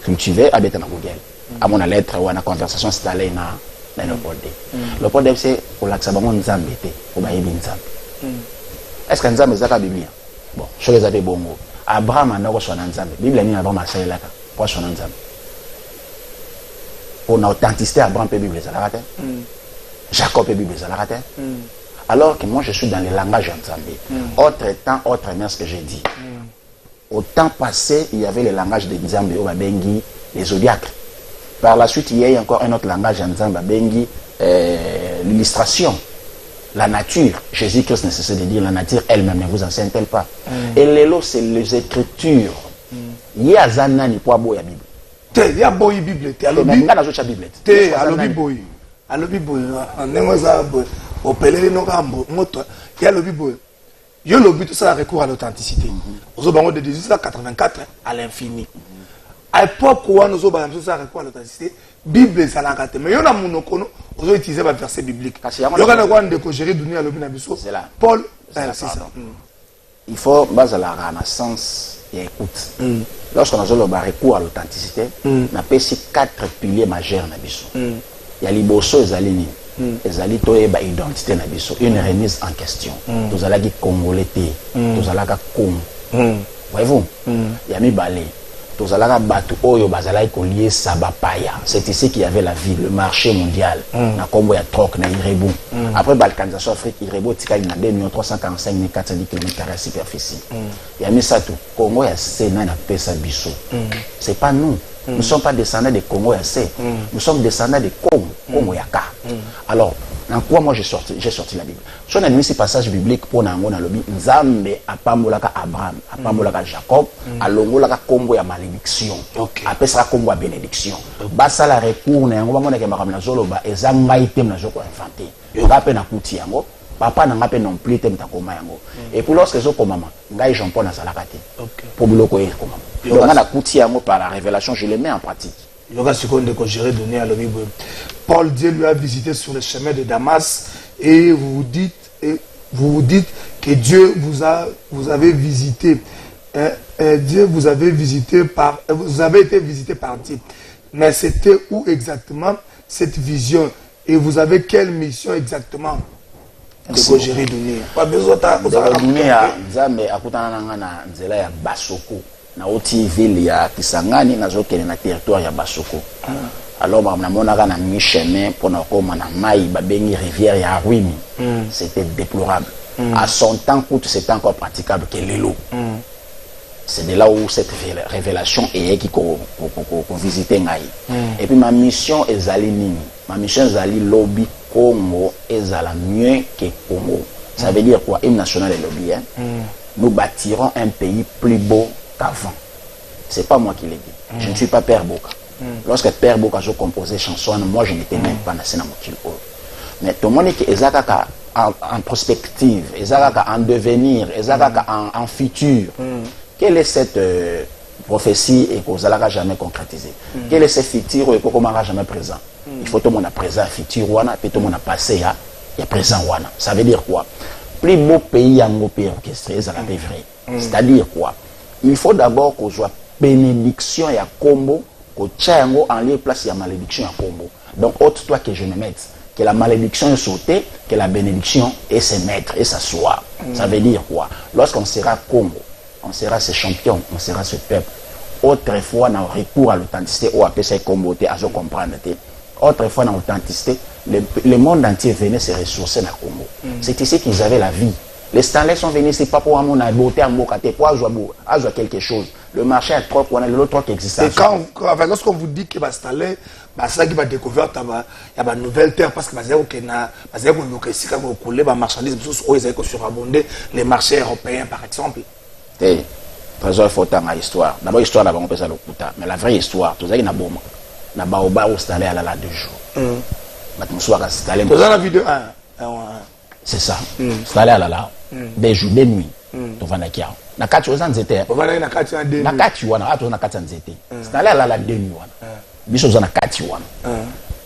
cultivé, abet na Google. À mon lettre ou à la conversation installée na Léopold. Léopold c'est pour l'accablement Nzambé. Pour baïbi Nzambé. Est-ce que Nzambé est la Bible? Bon, je les avais bongo. Abraham n'a pas son Nzambé. Bible ni Abraham a fait là. Quoi son Nzambé? Pour l'authenticité, Abraham peut Bible ça la raté. Jacob peut Bible ça la raté. Alors que moi je suis dans le langage Nzambé. Autre temps, autre mère ce que j'ai dit. Au temps passé, il y avait le langage de Nzambé au Babengi, les zodiaques. Par la suite, il y a encore un autre langage Nzambé Babengi, l'illustration. La nature, Jésus-Christ ne cesse de dire la nature elle-même ne vous enseigne-t-elle pas. Et l'élo, c'est les écritures. Il y a Zanani pour boy la Bible. Il y a boy Bible. Il y a le Bible. Il y a le Bible. Il y a le Bible. Il y a le Bible. Il y a le but, ça recours à l'authenticité. Nous avons de 1884 à l'infini. À l'époque où nous avons recours à l'authenticité, Bible ça l'a gâté. Mais il y a un monocono, nous avons utilisé le verset biblique. Il y a un de gérer Dunia à l'Obinabiso. Paul, c'est ça. Il faut baser la renaissance et écoute. Lorsqu'on a recours à l'authenticité, on a payé 4 piliers majeurs dans Bisso. Il y a l'Iboso et Zalini. Ezali toyeba identité na biso, une remise en question. Tous allaki congolais té, tous allaka Congo. Voyez-vous? Il y a mis balé. Tous allaka batu oyo bazalaki kolier sabapaya. C'est ici qu'il y avait la vie, le marché mondial. Na Congo ya troc na Irebu. Après balkanisation Afrique, Irebu tikali na 2 345 410 km² superficie. Il y a mis ça tout. Congo ya Sénat na pesa biso. C'est pas nous. Nous ne sommes pas descendants des Congo Yassé. Nous sommes descendants des Congo Yaka. Alors, en quoi moi j'ai sorti la Bible? Si on a mis ce passage biblique pour Nango dans le Bible, Nzambe a pambolaka Abraham, a pambolaka Jacob, a longolaka Congo ya malédiction. Après ça, Congo ya bénédiction. Basa la recours, Nango, on a dit que Zoloba, et Zanga item na Joko inventé. Il y a un coup yango. Papa n'a pas non plus été yango. Et pour lorsque je maman, ngai Jean-Paul na salakate. Pour biloko e komama. Donc on a couti yango par la révélation, je le mets en pratique. Il y aura ce qu'on de gérer donné à l'objet. Paul, Dieu lui a visité sur le chemin de Damas et vous vous dites que Dieu vous avez visité. Dieu vous avez été visité par Dieu. Mais c'était où exactement cette vision? Et vous avez quelle mission exactement? De gérer donné. Pas besoin Nzambe akutana na nzela ya Basoko. Na oti ville ya Kisangani na zokene na territoire ya Basoko. Alors na monaka na mi-chemin pour na koma na mai babengi rivière ya Rwimi. C'était déplorable. À son temps, c'était encore praticable que l'élo. C'est de là où cette révélation est qui qu'on visite ngai. Et puis ma mission est Zali ma mission est Zali lobby Congo est la mieux que Congo. Ça veut dire quoi? Hymne national et lobby. Nous bâtirons un pays plus beau qu'avant. C'est pas moi qui l'ai dit. Je ne suis pas Père Boka. Lorsque Père Boka a composé chanson, moi je n'étais même pas naissé dans mon kilo. Mais tout le monde est Ezaka en prospective, Ezaka en devenir, Ezaka en futur. Quelle est cette prophétie et qu'on n'a jamais concrétisée? Quel est ce futur et qu'on n'a jamais présent? Il faut tout le monde a présent, futur, wana, puis tout le monde a passé, il y a présent, wana. Ça veut dire quoi? Plus beau pays en pays orchestré, ça vrai. C'est-à-dire quoi? Il faut d'abord qu'on soit bénédiction et à combo, qu'on tient en lieu place, il y a malédiction à combo. Donc, ôte-toi que je me mette. Que la malédiction est sautée, que la bénédiction est se mettre et s'asseoir. Ça veut dire quoi? Lorsqu'on sera Congo, on sera ce champion, on sera ce peuple. Autrefois, on a recours à l'authenticité, ou à PCI Comboté, à se comprendre. Autrefois, dans l'authenticité, le monde entier venait se ressourcer dans le Congo. C'est ici qu'ils avaient la vie. Les Stanley sont venus ici, pas pour avoir beauté, pour avoir quelque chose. Le marché est trop, on a l'autre qui existe. Et lorsqu'on vous dit que les Stanley, ça qui va découvrir, il y a une nouvelle terre, parce que les marchandises surabondé les marchés européens, par exemple. Trésor faut tant à l'histoire. D'abord, l'histoire, d'abord, on peut ça le couta. Mais la vraie histoire, tout ça, il y a bon. Na baoba au stallé à la 2 jours. Maintenant, soit installé. Vous avez la vidéo 1. C'est ça. Stallé à la des jours, des nuits. Tu vas nakia. Na kati aux anzete. Vous allez na kati en deux. Na kati wana, atu na kati anzete. Stallé à la 2 nuits wana. Biso na kati wana.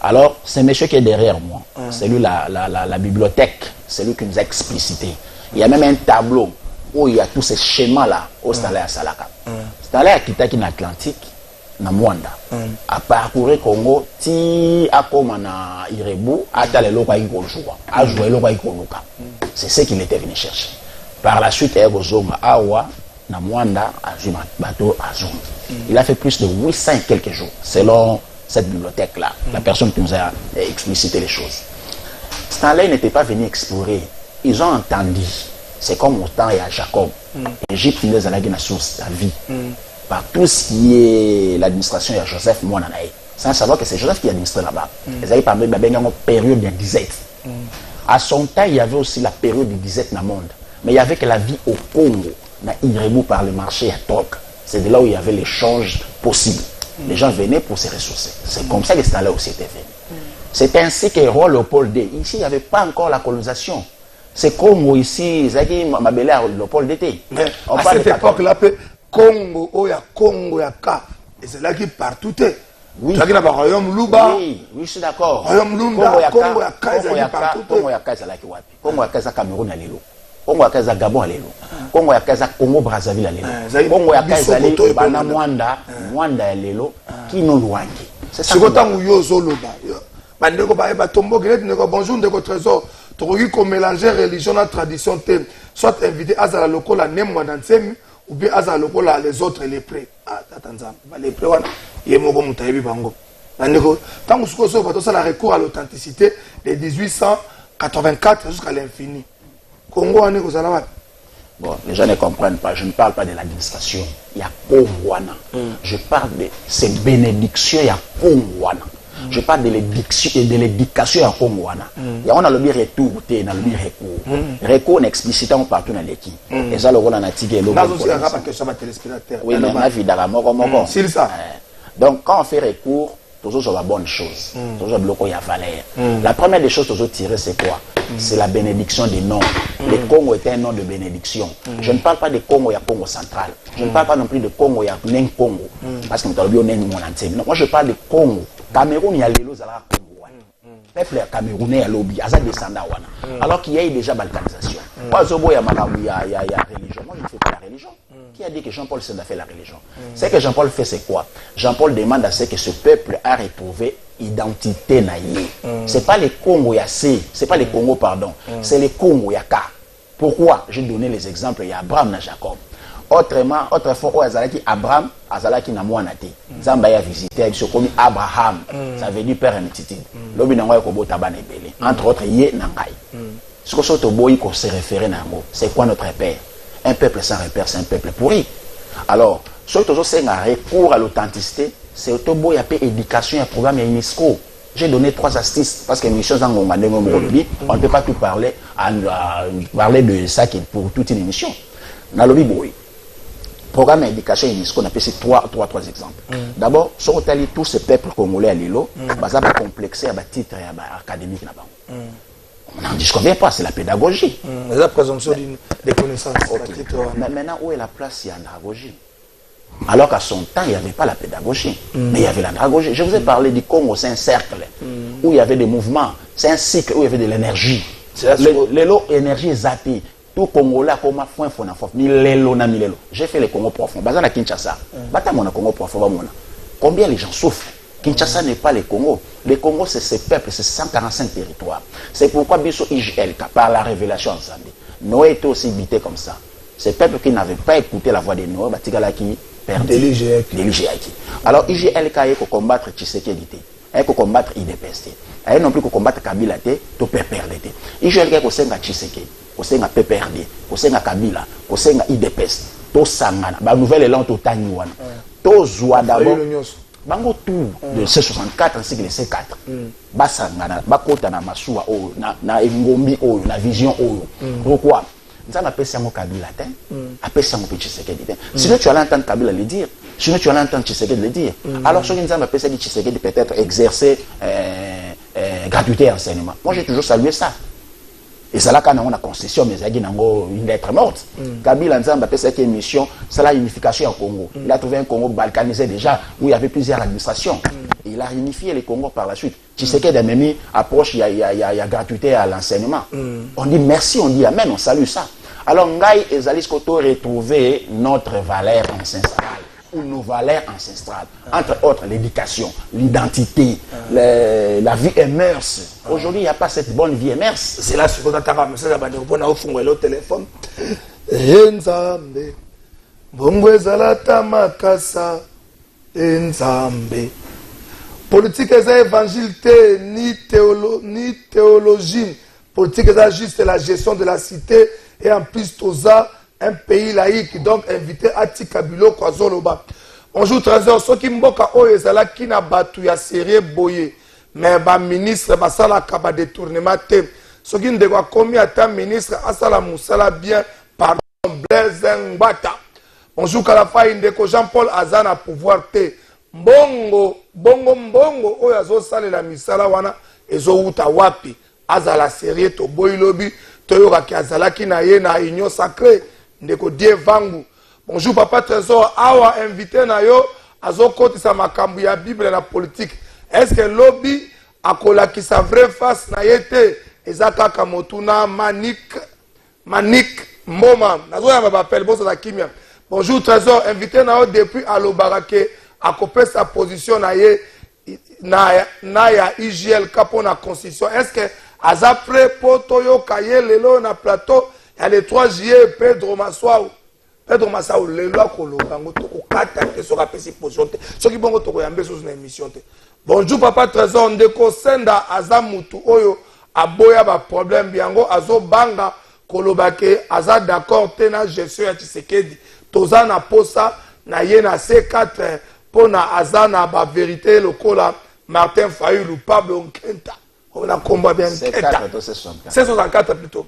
Alors, c'est monsieur qui est derrière moi. C'est lui la bibliothèque. C'est lui qui nous a explicité. Il y a même un tableau où il y a tous ces schémas-là au Stallé à Salaka. Stallé à Kitaki na Atlantique, na Mwanda. À parcourir Congo, ti akoma na Irebu, ata le loka ikoluka. A joué loka ikoluka. C'est ce qu'il était venu chercher. Par la suite, Ego Zonga Awa, na Mwanda, Azuma, bateau Azuma. Il a fait plus de 800 et quelques jours, selon cette bibliothèque-là, la personne qui nous a explicité les choses. Stanley n'était pas venu explorer. Ils ont entendu. C'est comme autant il y a Jacob. L'Égypte, il les a la source, la vie. Par tout ce qui est l'administration, il y a Joseph Monanaï. Sans savoir que c'est Joseph qui administre là-bas. Ils avaient parlé de la période de disette. À son temps, il y avait aussi la période de disette dans le monde. Mais il y avait que la vie au Congo, dans Irébu par le marché à Troc. C'est de là où il y avait l'échange possible. Les gens venaient pour se ressourcer. C'est comme ça que Stanley aussi était venu. C'est ainsi que Roi Léopold II, ici, il n'y avait pas encore la colonisation. C'est Congo ici, Zaki Mabélé à Léopold II. Mais à cette époque-là, Congo, il y a Congo, il y a Ka. Et c'est là qui partout est. Oui. C'est là qu'il y a le royaume Luba. Oui, je suis d'accord. Royaume Lunda, Congo, il y a Ka, il y a partout. Congo, il y a Ka, c'est là qui wapi. Congo, il y a Cameroun à l'élo. Congo, il y a Gabon à l'élo. Congo, il y a Congo, Brazzaville à l'élo. Congo, il y a Bana Mwanda, Mwanda à l'élo, qui nous loigne. C'est ça. C'est quand vous y Zoloba. Bandeko ba tombo qui est bonjour de trésor. Tu qu'on mélanger religion et tradition, soit invité à la locale à Nemwa dans ou bien à la locale les autres les prêts. Ah, les prêts, il y a mon taïbi bango. Tant que vous avez la recours à l'authenticité de 1884 jusqu'à l'infini. Congo, on est aux Alawat. Bon, les gens ne comprennent pas. Je ne parle pas de l'administration. Il y a Congouana. Je parle de ces bénédictions. Il y a Congouana. Je parle de l'éducation à Congouana. On a le bien retour, on a le bien recours. Recours explicitement partout dans l'équipe. Et ça, le rôle en a tiré. Oui, mais on a vu d'abord. C'est ça. Donc, quand on fait recours, toujours sur la bonne chose. Toujours bloqué, il y a valeur. La première des choses, toujours tirer, c'est quoi? c'est la bénédiction des noms. Le Congo est un nom de bénédiction. Je ne parle pas de Congo, il y a Congo central. Je ne parle pas non plus de Congo, il y a Nen Congo. Parce que moi je parle de Congo. Cameroun, il y a les lots à la Congo. Peuple camerounais à lobby, à descendant. Alors qu'il y a eu déjà balkanisation. Il y a religion. Moi, je ne fais pas la religion. Qui a dit que Jean-Paul Senda fait la religion? Ce que Jean-Paul fait, c'est quoi? Jean-Paul demande à ce que ce peuple a retrouvé identité naïe. C'est pas les Congo Yassé, c'est pas les Congo, pardon. C'est les Congo Yaka. Pourquoi? J'ai donné les exemples. Il y a Abraham et Jacob. Autrement, autrefois, Abraham, Azalaki na Mouanate. Zamba a visité, il se commis Abraham. Ça veut dire père Mititi. L'obi n'a pas kobo tabane belé. Entre autres, yé nangai. Ce que soto boy qu'on se référer nango, c'est quoi notre père? Un peuple sans repère, c'est un peuple pourri. Alors, ce que c'est un recours à l'authenticité, c'est autobo y a peu éducation, un programme UNESCO. J'ai donné 3 astuces parce que l'émission on ne peut pas tout parler, parler de ça qui est pour toute une émission. Dans le Biboui, programme d'éducation UNESCO, on appelle ces trois exemples. D'abord, sur tous ces peuples congolais à l'îlot, ils ont complexé à titre académique. On n'en disconvient pas, c'est la pédagogie. La présomption des connaissances. Mais maintenant, où est la place il y a l'andragogie? Alors qu'à son temps, il n'y avait pas la pédagogie, mais il y avait l'andragogie. Je vous ai parlé du Congo, c'est un cercle où il y avait des mouvements, c'est un cycle où il y avait de l'énergie. L'énergie est zappée. Tout Congolais comme un foin milelo na milelo. J'ai fait le Congo profond. Bazana Kinshasa. Bata mona Congo profond mona. Combien les gens souffrent? Kinshasa n'est pas le Congo. Le Congo c'est ce peuple, c'est 145 territoires. C'est pourquoi Bisso IGLK par la révélation ensemble. Noé était aussi bité comme ça. Ces peuples qui n'avaient pas écouté la voix de Noé, Batigala qui perdait. Déligéaki. Alors IGLK est pour combattre Tshisekedi. Il faut combattre IDPS. Il non plus pour combattre Kabila, to PPRD. IGLK est pour senga Tshisekedi. Kosenga PPRD, kosenga Kabila, kosenga IDPS, to sangana, ba nouvelle élan to tani wana. To zwa d'abord. Bango tout de C64 ainsi que le C4. Ba sangana, ba kota na masuwa o na ngombi o na vision o. Pourquoi? Nzama pesa mo Kabila te, apesa mo Tshisekedi te. Sinon tu allais entendre Kabila le dire, sinon tu allais entendre Tshisekedi le dire. Alors ce que Nzama pesa dit Tshisekedi peut-être exercer gratuité enseignement. Moi j'ai toujours salué ça. Et ça là quand on a concession mais il une lettre morte. Kabila Nzamba fait cette émission, c'est la unification au Congo. Il a trouvé un Congo balkanisé déjà où il y avait plusieurs administrations. Et il a réunifié les Congos par la suite. Tshisekedi a même approche, il y a gratuité à l'enseignement. On dit merci, on dit amen, on salue ça. Alors Ngai et Zalis Koto retrouver notre valeur ancestrale ou nos valeurs ancestrales, entre autres l'éducation, l'identité, la vie et mœurs. Aujourd'hui, il n'y a pas cette bonne vie et mœurs. C'est là ce qu'on a message à Banderobona au fond de le téléphone. Enzambe, Bongwe Zalata Makasa, Enzambe. Politique est évangile, ni théologie. Politique est juste la gestion de la cité et en plus Toza. Un pays laïque, donc invité à Tikabilo Kwazoloba. Bonjour, trésor. Ce qui mboka oyezala qui n'a battu ya sérieux boye. Mais ba ministre basala kaba détournement te. Ce qui ne commis à ta ministre asala musala bien pardon Blaise Mbata. Bonjour Kalafa Indeko Jean-Paul Azana pouvoir te. Mbongo oyazo sale la misala wana ezo uta wapi. Azala sérieux to boy lobby toyoka ki azala ki na ye na union sacrée. Ndeko Die Vangu. Bonjour papa trésor. Awa invité na yo azokoti sa makambu ya Bible na politique. Est-ce que lobby akola ki sa vraie face na yete ezaka kamotuna Manik Moma. Nazo ya m'appelle boss la kimia. Bonjour trésor invité na yo depuis Alobarake akopé sa position na ye na ya IGLK pour la constitution. Est-ce que azapre potoyo kaye lelo na plateau il y a le 3 juillet, Pedro Massaou, le loi Kolobango, Toko Kata, Toko Kapesi Position, ceux qui vont Toko Yambe sur une émission. Bonjour, papa Trésor, Ndeko Senda, Azamutu, Oyo, Aboya, ba problème, Biango, Azo Banga, Kolobake, Aza d'accord, Tena, gestion, Tshisekedi, Tozana Posa, na Yena C4, Pona Azana, ba vérité, le Kola, Martin Fayulu, Pablo Nkenta, on a combat bien Nkenta. 664 plutôt.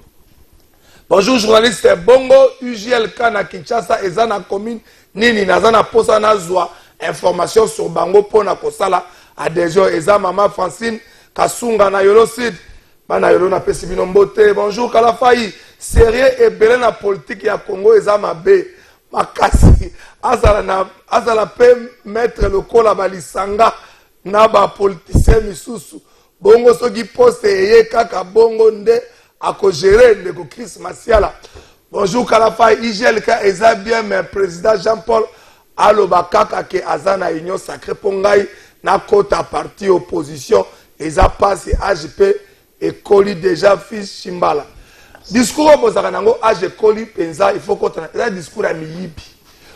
Bonjour journaliste Bongo UGLK na Kinshasa ezana commune nini nazana posa na zwa information sur bango pona kosala adhésion eza mama Francine Kasunga na Yolo Sud bana yolo na pesi bino mbote. Bonjour Kalafai. Sérieux et belé na politique ya Congo ezama be. Makasi azala pe mettre le kola balisanga na ba politicien misusu. Bongo soki poste eye kaka bongo nde akogere ndeko Chris Masiala. Bonjour Kalafai, IGLK eza bien mais président Jean-Paul aloba kaka ke azana union sacrée pongai na kota parti opposition eza passe AGP et Koli déjà fils Chimbala. Discours bozaka nango AG Koli penza il faut kota eza discours à miyibi.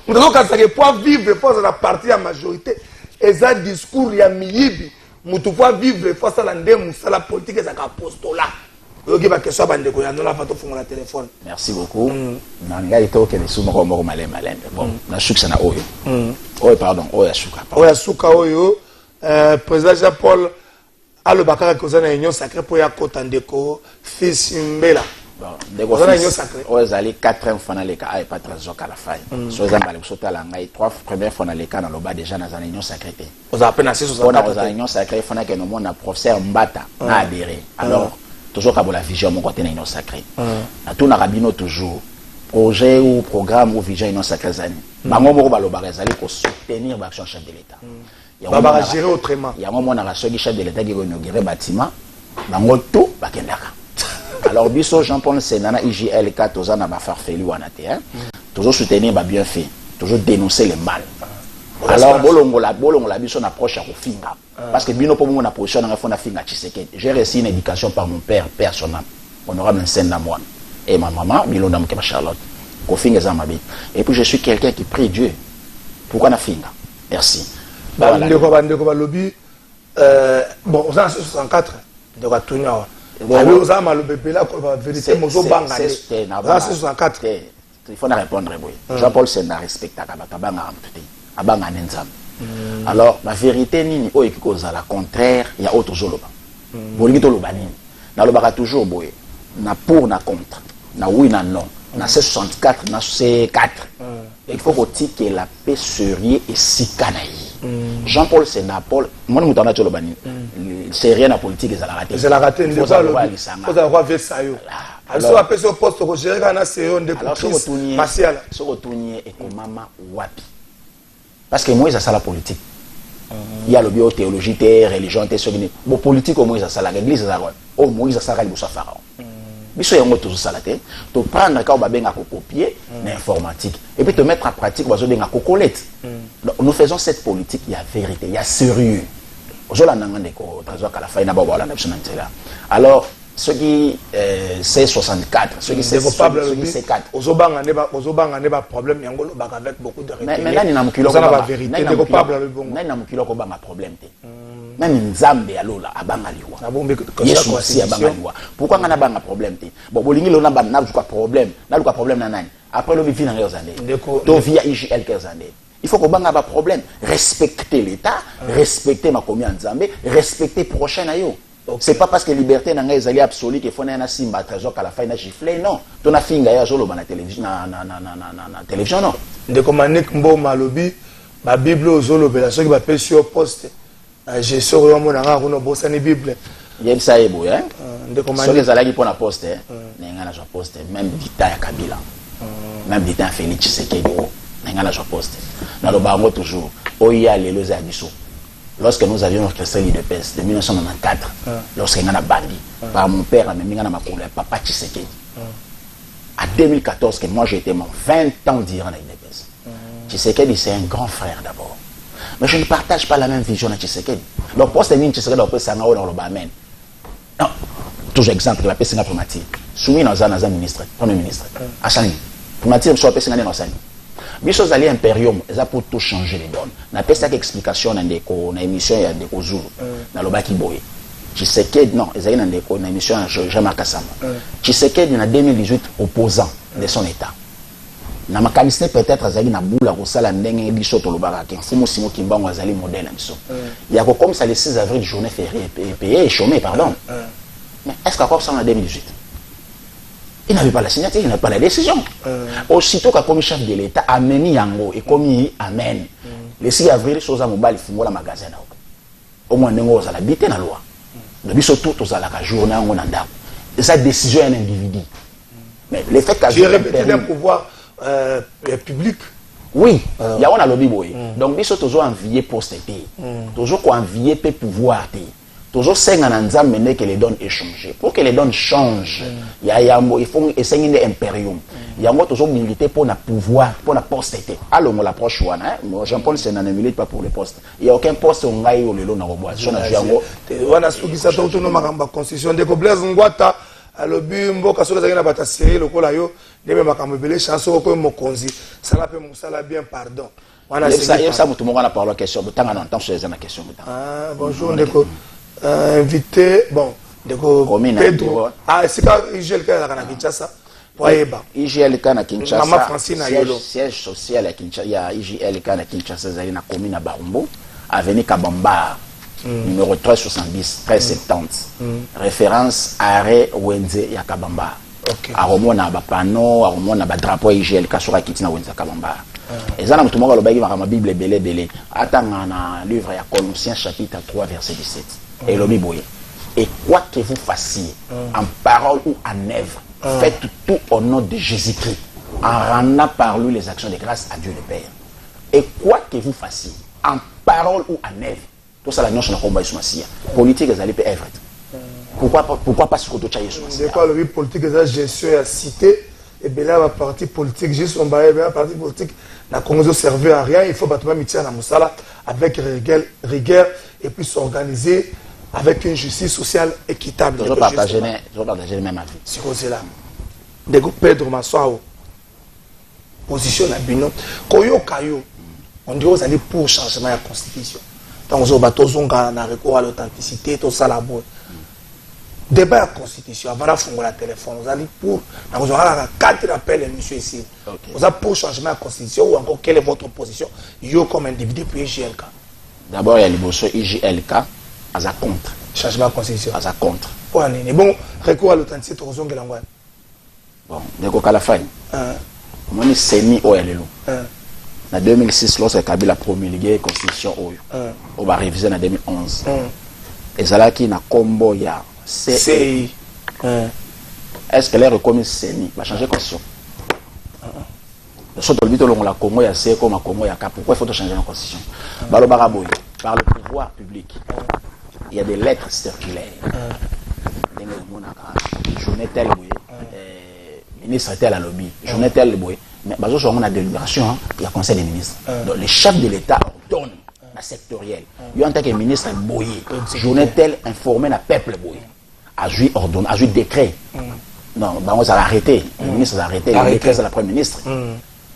Nous ka sake pour vivre force la partie à majorité eza discours ya miyibi. Mutu pour vivre force la ndemu sala politique eza ka postola. Merci beaucoup. Nanga ito ke lesu moko moko malema lembe. Bon, na succès na oyo. Oyo pardon, oyo suka. Oyo suka oyo président Jean-Paul alobaka kozana union sacrée pour ya kota ndeko fils Mbela. Bon, ndeko fils. Oyo zali 4e fois les cas ay pas trésor Kalafai. So zambale kusota la ngai 3 premières fois les cas na loba déjà na zana union sacrée. Oza appena 664. Oza union sacrée fana ke no mona professeur Mbata na adhéré. Alors toujours comme la vision mon côté union sacrée. Na tout na rabino toujours projet ou programme ou vision union sacrée zani. Bango moko baloba ezali ko soutenir l'action chef de l'État. Baba gérer autrement. Ya mo na raso chef de l'État qui va inaugurer bâtiment. Bango tout bakendaka. Alors biso Jean-Paul Senana IGLK tozana ba farfeli wana te hein. Toujours soutenir ba bienfait, toujours dénoncer les mal. Alors bolongola biso na approche à kofinga parce que bino pour mon approche na fona finga Tshisekedi. J'ai reçu une éducation par mon père personnel honorable Nsenda Moine et ma maman Milona Mukeba Charlotte kofinga za mabi. Et puis je suis quelqu'un qui prie Dieu. Pourquoi na finga? Merci. Bandeko balobi bon aux 64 de Katunya. Bon aux ama le bébé là la vérité mozo banga. C'est 64. Il faut répondre oui. Jean-Paul Sena respecta kabanga amtuti. Abanga nenzam. Alors la vérité nini o ekiko za la contraire il y a autre zoloba. Bolingi to loba nini. Na loba toujours boye. Na pour na contre. Na oui na non. Na C64 na C4. Il faut que la paix serie et sikanaï. Jean-Paul Sénapol, moi je m'entends sur le bani. C'est rien à politique, c'est la raté. C'est la raté. Il faut avoir vu ça. Alors après ce poste que j'ai regardé c'est un de Chris Masiala. Ce retourner et comme maman wapi. Parce que moi ça la politique. Il y a le bio théologie, religion, bon politique au moins ça la l'église ça au moins ça la bossa pharaon. Biso yango toujours ça la tête. To prendre ka babenga ko copier l'informatique et puis te mettre en pratique bazo benga ko collecte. Nous faisons cette politique, il y a vérité, il y a sérieux. Aujourd'hui nanga ndeko trésor Kalafai na baba la na bisona ntela. Alors ceux qui c'est 64, ceux qui c'est coupable, c'est 4. Ozobanga ne ba problème yango lo baka avec beaucoup de mais là ni na mukilo ko ba vérité de coupable le bon. Na mukilo ko banga problème te. Même Nzambe alola abanga liwa. Yesu aussi abanga liwa. Pourquoi ngana banga problème te? Bon bolingi lona ba na luka problème. Na luka problème na nani? Après le vivre dans les années. To via IGL quelques années. Il faut qu'on banga ba problème, respecter l'État, respecter ma commune Nzambe, respecter prochain ayo. C'est pas parce que liberté n'a ezali absolue que faut na simba trésor à la fin na gifler non. Ton afinga ya jolo ba na télévision na télévision non. De Manik Mboma lobi ba Bible ozolo bela soki ba pesi au poste. J'ai sorti mon anga ko no bosani Bible. Yel sa ebo hein. De Manik soki ezalaki pour na poste nenga na poste même dita ya Kabila. Même dita Félix Tshisekedi nenga na poste. Na lo bango toujours oya lelo za biso. Lorsque nous avions orchestré l'IDPS de 1994, lorsque nous avons bandi, par mon père, papa Tshisekedi. À 2014, que moi j'ai été mort 20 ans durant l'IDPS. Tshisekedi, c'est un grand frère d'abord. Mais je ne partage pas la même vision de Tshisekedi. Donc, pour ce qui est Tshisekedi, on peut s'en dans le bamen. Non, toujours exemple, la paix, c'est pour Mati. Soumis dans un ministre, premier ministre. Assani. Pour Mati, je suis à paix, c'est un Assani. Biso zali imperium eza pour tout changer les donnes. Na pesa explication na ndeko na émission ya ndeko Zulu. Na lobaki boye. Tshisekedi non, ezali na ndeko na émission ya Jean-Marc Kasama. Tshisekedi na 2018 opposant de son état. Na makanisi peut-être azali na bula ko sala ndenge biso to lobaka ke mfumo simo kimbango azali modèle na biso. Ya ko comme ça le 6 avril journée fériée payée et chômée pardon. Mais est-ce qu'encore ça en 2018? Il n'avait pas la signature, il n'avait pas la décision. Aussitôt qu'a commis chef de l'État, ameni yango et commis amen. Le 6 avril, chose à mobile, il faut la magasin. Au moins, nous allons habiter dans la loi. de biso tout aux alaka journée on anda et sa décision un individu mais le fait j'ai répété d'un pouvoir public oui il y a on a lobby boy donc biso toujours envier posteté toujours quoi envier peut pouvoir té toujours senga na nzambe ne que les donnes échanger pour que les donnes changent il y a il faut essayer une impérium il y a toujours militer pour na pouvoir pour na posteté alors on l'approche wana moi Jean-Paul c'est na milite pas pour les postes il y a aucun poste on ngai au lelo na bois sur na jango wana sukisa to no makamba constitution de Blaise Ngwata alobi mboka soka zaki na bata série lokola yo ndebe makambo belé chanson ko mokonzi sala pe musala bien pardon wana ça mutu moko na parler question botanga na temps sur na question ah bonjour ndeko invité bon ndeko Pedro c'est quand IGLK la kana Kinshasa poyeba IGLK na Kinshasa Mama Francine Ayolo siège social à Kinshasa ya IGLK na Kinshasa zali na commune Barumbo avenue Kabamba numéro 370 1370 référence arrêt Wenze ya Kabamba aromona ba panneau aromona ba drapeau IGLK sur akiti na Wenze Kabamba ezana mutu moko lobaki makama Bible belé atanga na livre ya Colossiens chapitre 3 verset 17 et lobi boye et quoi que vous fassiez en parole ou en œuvre faites tout au nom de Jésus-Christ en rendant par lui les actions de grâce à Dieu le Père et quoi que vous fassiez en parole ou en œuvre tout ça la notion de combat sur Massia politique les allez œuvre pourquoi pas ce que tu as sur Massia quoi le politique la gestion à cité et bien là la partie politique juste on va la partie politique la Congo servir à rien il faut battre métier na musala avec rigueur et puis s'organiser avec une justice sociale équitable. Toujours partager le même avis. C'est comme cela. De Pedro Maswao position la bino koyo kayo on dit aux allez pour changement de la constitution. Donc on va tozonga na recours à l'authenticité tout ça la boue. Débat la constitution avant la fongola la téléphone on allez pour on aura quatre appels monsieur ici. On a pour changement de la constitution ou encore quelle est votre position yo comme individu puis IGLK. D'abord il y a le bosso IGLK à sa contre. Changement de constitution. À sa contre. Bon, recours à l'authenticité, tu as bon, dès qu'à la fin, on est semi au LLO. En 2006, lorsque Kabila a promulgué la constitution, on va réviser en 2011. Et ça là qui n'a combo ya CI. Est-ce qu'elle est reconnue semi? Va changer de constitution. Surtout le but la Congo ya C comme Congo ya K. Pourquoi il faut changer la constitution? Par le pouvoir public. Il y a des lettres circulaires. Journée telle, ministre tel à lobby, journée telle, mais on a des délibérations, il y a conseil des ministres. Donc les chefs de l'État ordonnent la sectorielle. Il y a en tant que ministre boyé, journée telle informé le peuple boyé. A joué ordonne, a joué décret. Non, on a arrêté. Le ministre a arrêté, le décret c'est la première ministre.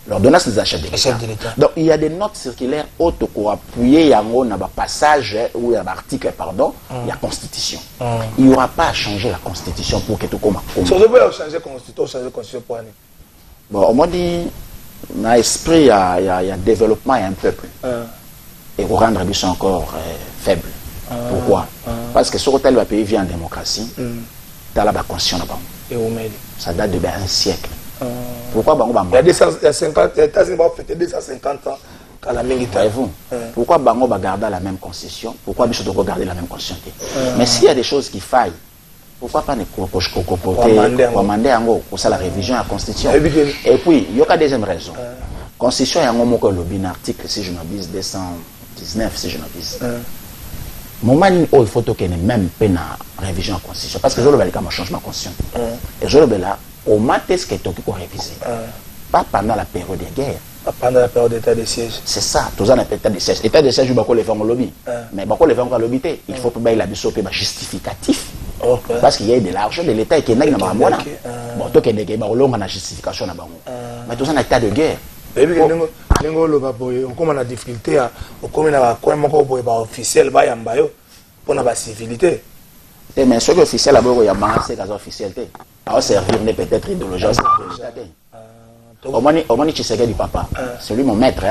L'ordonnance des chefs de l'État. Donc il y a des notes circulaires autres pour appuyer un passage ou un article, pardon, il y a constitution. Il n'y aura pas à changer la constitution pour que tout comme. Si on veut changer la constitution pour aller. Bon, on m'a dit, dans l'esprit, il y a développement et un peuple. Et pour rendre les encore faible. Pourquoi? Parce que sur tel pays vit en démocratie, tu as la constitution là-bas. Ça date de un siècle. Pourquoi il y a 250 États-Unis vont fêter 250 ans à la même état. Pourquoi Bango va garder la même constitution? Pourquoi Bichot doit garder la même constitution? Mais s'il y a des choses qui faillent, pourquoi pas commander pour ça la révision de la constitution? Et puis, il y a une deuxième raison. Constitution, il y a un lobby, article, si je m'abuse, 219, si je m'abuse. Moment où il faut qu'il y ait même pas de révision de la constitution. Parce que je veux un changement de constitution. Et je veux au matin, ce qui est révisé. Pas pendant la période de guerre. Pas pendant la période d'état de siège. C'est ça, tous en état de siège. État de siège, il faut les faire en lobby. Mais il faut les faire en lobby. Il faut que la biseau soit justificatif. Parce qu'il y a de l'argent de l'État qui est dans la moine. Bon, toi qui est dans justification. Mais tous en état de guerre. On commence à la difficulté, on commence à officiel, pour la civilité. Mais ce qui est officiel, c'est que officiel. Alors servir peut-être idéologie. Au moins, Tshisekedi papa, c'est lui mon maître.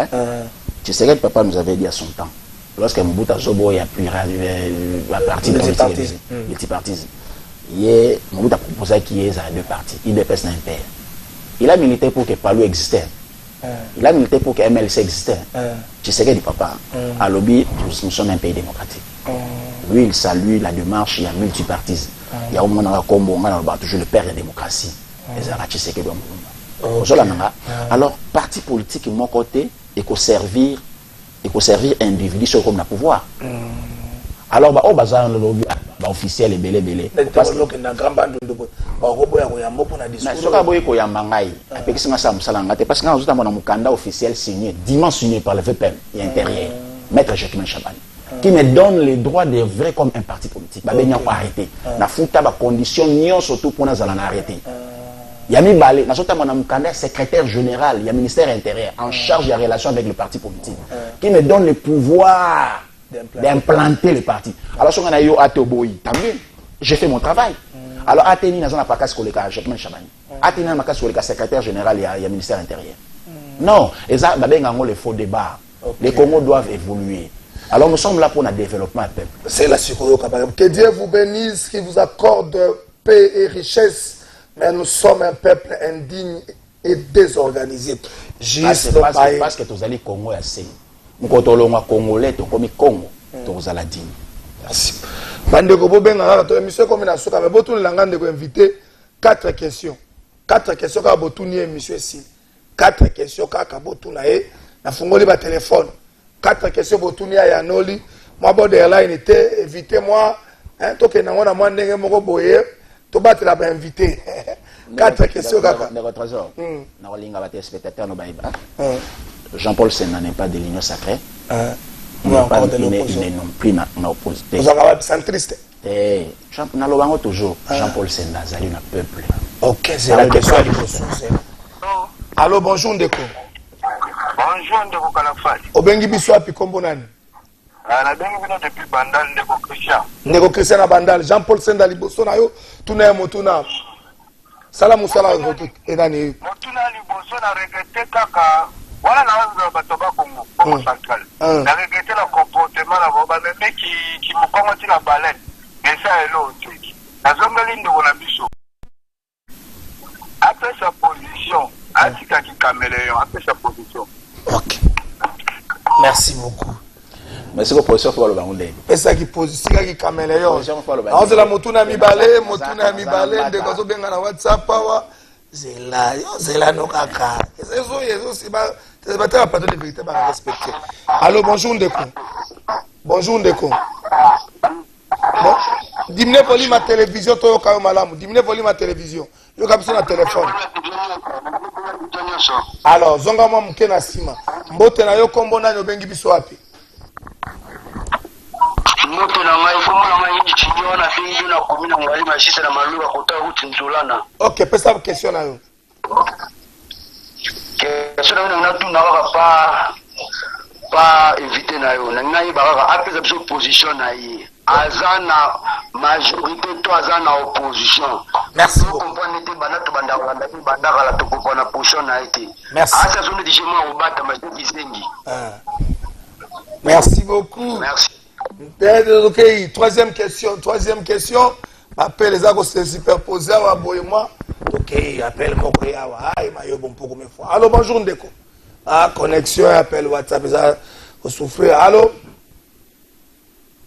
Tshisekedi papa nous avait dit à son temps, lorsque Mobutu Zobo a pu la partie de multipartisme, Mobutu a proposé qu'il y ait deux partis, IDPS et MPR. Il a milité pour que Palou existait. Il a milité pour que MLC existait. Tshisekedi papa, à lobby, nous sommes un pays démocratique. lui, il salue la démarche, il y a multipartisme. Il y a au moins un combo, on a toujours le père de la démocratie. Alors, parti politique, mon côté, il faut servir individu sur comme le pouvoir. Alors, bah, bazar le lobby, bah, officiel et belé. Parce que na grand bande de robo ya koyamba pour na discours. Mais ce que koyamba ngai, après que ça musalanga, parce que nous avons un candidat officiel signé, dimanche signé par le VPM et intérieur, Maître Jacquemin Chabani, qui me donne les droits de vrai comme un parti politique. Bah, ben, pas arrêté. Na futa ba condition nion surtout pour nous allons arrêter. Yami Balé, nous avons un candidat secrétaire général, il y a ministère intérieur en charge des relations avec le parti politique, qui me donne le pouvoir d'implanter le parti. Alors, si on a eu Atéoboï, tant mieux, j'ai fait mon travail. Alors, Athéni n'a pas qu'à ce que le cas, Jacquemin Chabani. Athéni n'a pas qu'à ce que le secrétaire général, il y a le ministère intérieur. Non, et ça, le faux débat. Les Congos doivent évoluer. Alors, nous sommes là pour le développement du peuple. C'est la psychologie. Que Dieu vous bénisse, qu'il vous accorde paix et richesse. Mais nous sommes un peuple indigne et désorganisé. Parce que tous les Congos assez. Nous sommes Congolais, nous sommes Congo. Tous les dignes. Merci. Bandeko Bobenga, monsieur comme na soka, mais botou langande ko invité 4 questions. 4 questions ka botou ni monsieur ici. 4 questions ka botou na e na fungoli ba téléphone. 4 questions botou ni ya noli. Moi bo de airline était invité moi, hein, to ke na ngona moi ndenge moko boye. To battre la ba invité. 4 questions kaka. Dans votre trésor. Na olinga ba téléspectateurs no baïba. Jean-Paul Sena n'est pas de l'union sacrée. Il n'est non plus dans l'opposition. Vous avez centriste. Jean-Paul toujours. Jean-Paul Sena, Zali na peuple. Ok, c'est la question du ressources. Allô, bonjour Ndeko. Bonjour Ndeko Kalafali. Obengi biso api kombo nani? Na bengi bino depuis Bandal Ndeko Christian. Ndeko Christian na Bandal. Jean-Paul Sena liboso na yo, tuna motuna. Sala musala edani. Motuna liboso na regrette kaka. Voilà la batoba Congo central. Na regrette le comportement la boba même qui me commence la baleine. Mais ça est l'autre. La zone Ndeko na biso. Après sa position, Atika qui caméléon, après sa position. Ok. Merci beaucoup. Mais c'est quoi position pour le Bangolais? Et ça qui position qui caméléon. On se la motuna mi balé, Ndeko zo benga na WhatsApp wa. Zela no kaka. C'est pas très important de vérité à respecter. Allô, bonjour Ndeko. Bonjour Ndeko. Bon, diminue volume ma télévision, toi au malamu. Diminue volume ma télévision. Yo kapso na téléphone. Alors, zonga mwa mke na sima. Mbote na yo kombo na bengi biso wapi? Moto na ngai fomo na ngai chinyona na fingi na komina ngali mashisa na maluka kota uti nzolana. OK, pesa question na yo. Question na tout na pas éviter na yo. Na ngai ba apesa biso position na yi. Azana majorité to azana opposition. Merci beaucoup. Comprendre te bana to banda la to kopona position na été. Merci. Asa zone de chez moi au bata majorité zengi. Merci beaucoup. Merci. OK, troisième question. Appelle les agos se superposer à moi. OK, appelle Mokoya wa. Ai mayo bon pour me fois. Allô, bonjour Ndeko. Ah, connexion appel WhatsApp ça souffrir. Allô?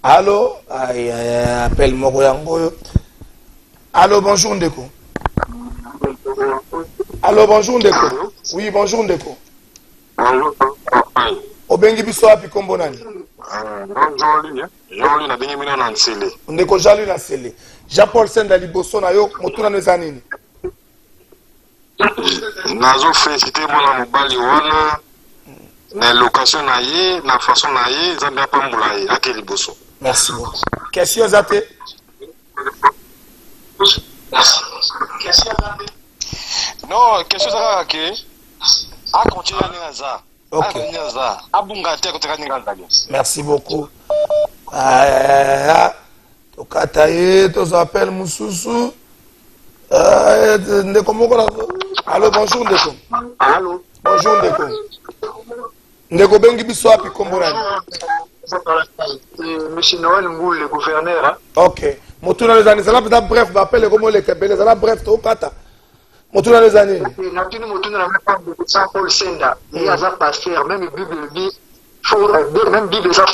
Allô? Aïe, appelle Mokoya ngoyo. Allô, bonjour Ndeko. Allô, bonjour Ndeko. Oui, bonjour Ndeko. Obengi biso api kombo nani? Joli na bengi mino na nsele. Ndeko Jali na sele. Jean-Paul Senda liboso na yo motuna neza nini? Nazo féliciter mwana mobali wana na location na ye na façon na ye zambia pambula ye ake liboso. Merci beaucoup. Question zate? Non, question ça ke a continuer na za. OK. Abunga te koteka ninga za. Merci beaucoup. Tokata ye to appelle mususu. Ndeko moko na. Allô, bonjour Ndeko. Allô. Bonjour Ndeko. Ndeko bengi biso api kombo nani? Monsieur Noël Ngoul, le gouverneur. OK. Motuna les années, ça là peut-être bref, appelle comme les Kebele, ça là bref to kata. Motuna les années. Natuni motuna na pas de Jean-Paul Senda. Il y a ça pasteur, même Bible dit même Bible ça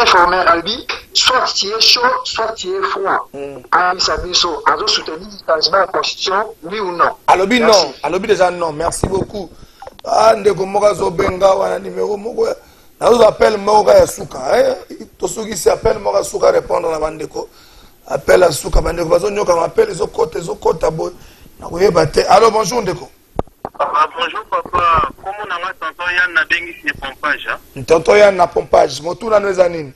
informé Albi, soit tu es chaud, soit tu es froid. Ali Sabiso, a soutenu le changement de la constitution, oui ou non? Alobi non, alobi déjà non, merci beaucoup. Ah, ndeko moka zo benga wana numéro moko. Nazo appel moka ya suka. To soki si appel moka suka répondre na bandeko. Appel à suka bandeko bazo nyoka appel zo kota boy. Na koyeba te. Allô, bonjour ndeko. Bonjour papa, comment on a tonton Yann na bengi si pompage? Tonton Yann na pompage, motuna neza nini?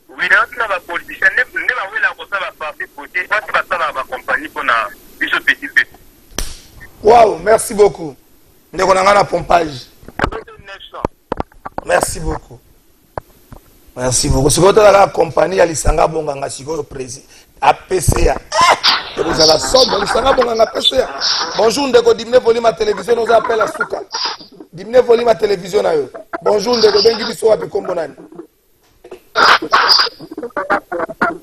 Oui, na ba politicien ne ba wela ko sa ba parti politique, pas ba sa ba compagnie pour na biso petit petit. Wow, merci beaucoup. Ndeko na ngana pompage. Merci beaucoup. Merci beaucoup. C'est votre la compagnie à l'Isanga Bonganga Siko président. APCA. Vous avez la somme, l'Isanga Bonganga APCA. Bonjour, Ndeko, dimne volume à télévision, nous appelle à Souka. Dimne volume à télévision. Bonjour, Ndeko, bengi biso wapi kombonani.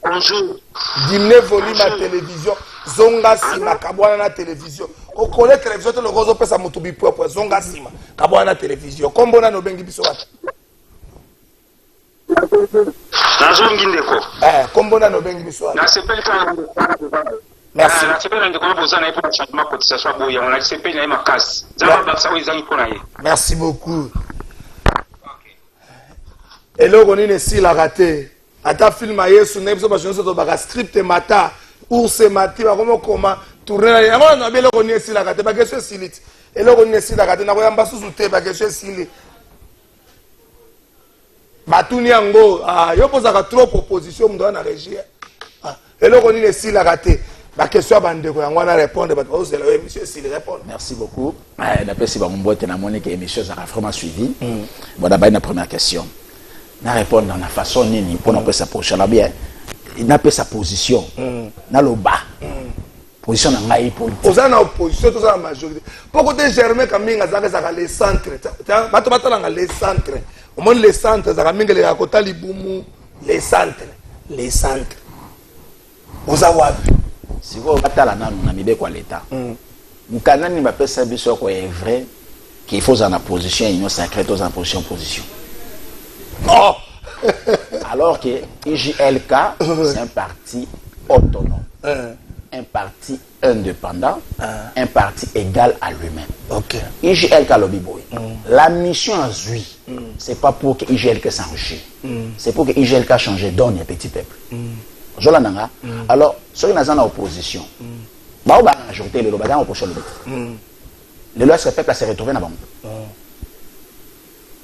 Bonjour. Dimne volume à télévision. Zonga sima kabwana na télévision. Au collègue télévision, le rozo pesa mutubi popo. Zonga sima kabwana na télévision. Kombona no bengi biso wapi. Nazongi ndeko. Kombona no bengi biso wapi. Na sepeli ka. Merci. Na sepeli ndeko boza na pour changement cotisation boya. On a sepeli na makasi. Zama baksa wizangi pona ye. Merci beaucoup. Et là, on est ici, la raté. Ata film à Yesu, n'est pas besoin de baga script mata, ours mati, comment tourner. On a bien le connaît ici la raté, baga c'est silit. Et là, on est ici la raté, n'a pas sous souté, baga c'est silit. Batuni ango, yo pose à trop proposition, m'doit na régie. Et là, on est ici la raté. La question à bande ko yango na répondre ba vous allez monsieur s'il répond. Merci beaucoup. D'après si ba mbote na monique émission ça a vraiment suivi. Bon d'abord la première question. Na répondre dans la façon nini pour na sa position là bien. Il n'a pas sa position. Na lo bas. Position na ngai politique. Oza na opposition to za majorité. Pourquoi de Germain Kaminga za les centres. Bato batala les centres. Au moins les centres za Kaminga le akota libumu les centres. Les centres. Oza wapi? Si vous batala na mibe kwa l'état. Mukanani ba pesa biso ko est vrai qu'il faut en position union sacrée aux en position. Oh. Alors que IJLK, c'est un parti autonome, un parti indépendant, un parti égal à lui-même. Okay. IJLK Lobiboy. La mission à Zui, c'est pas pour que IJLK s'enrichisse, c'est pour que IJLK change donne un petit peuple. Alors, ceux qui sont en opposition, la majorité de l'opposition, le loi ce peuple se retrouve dans le monde.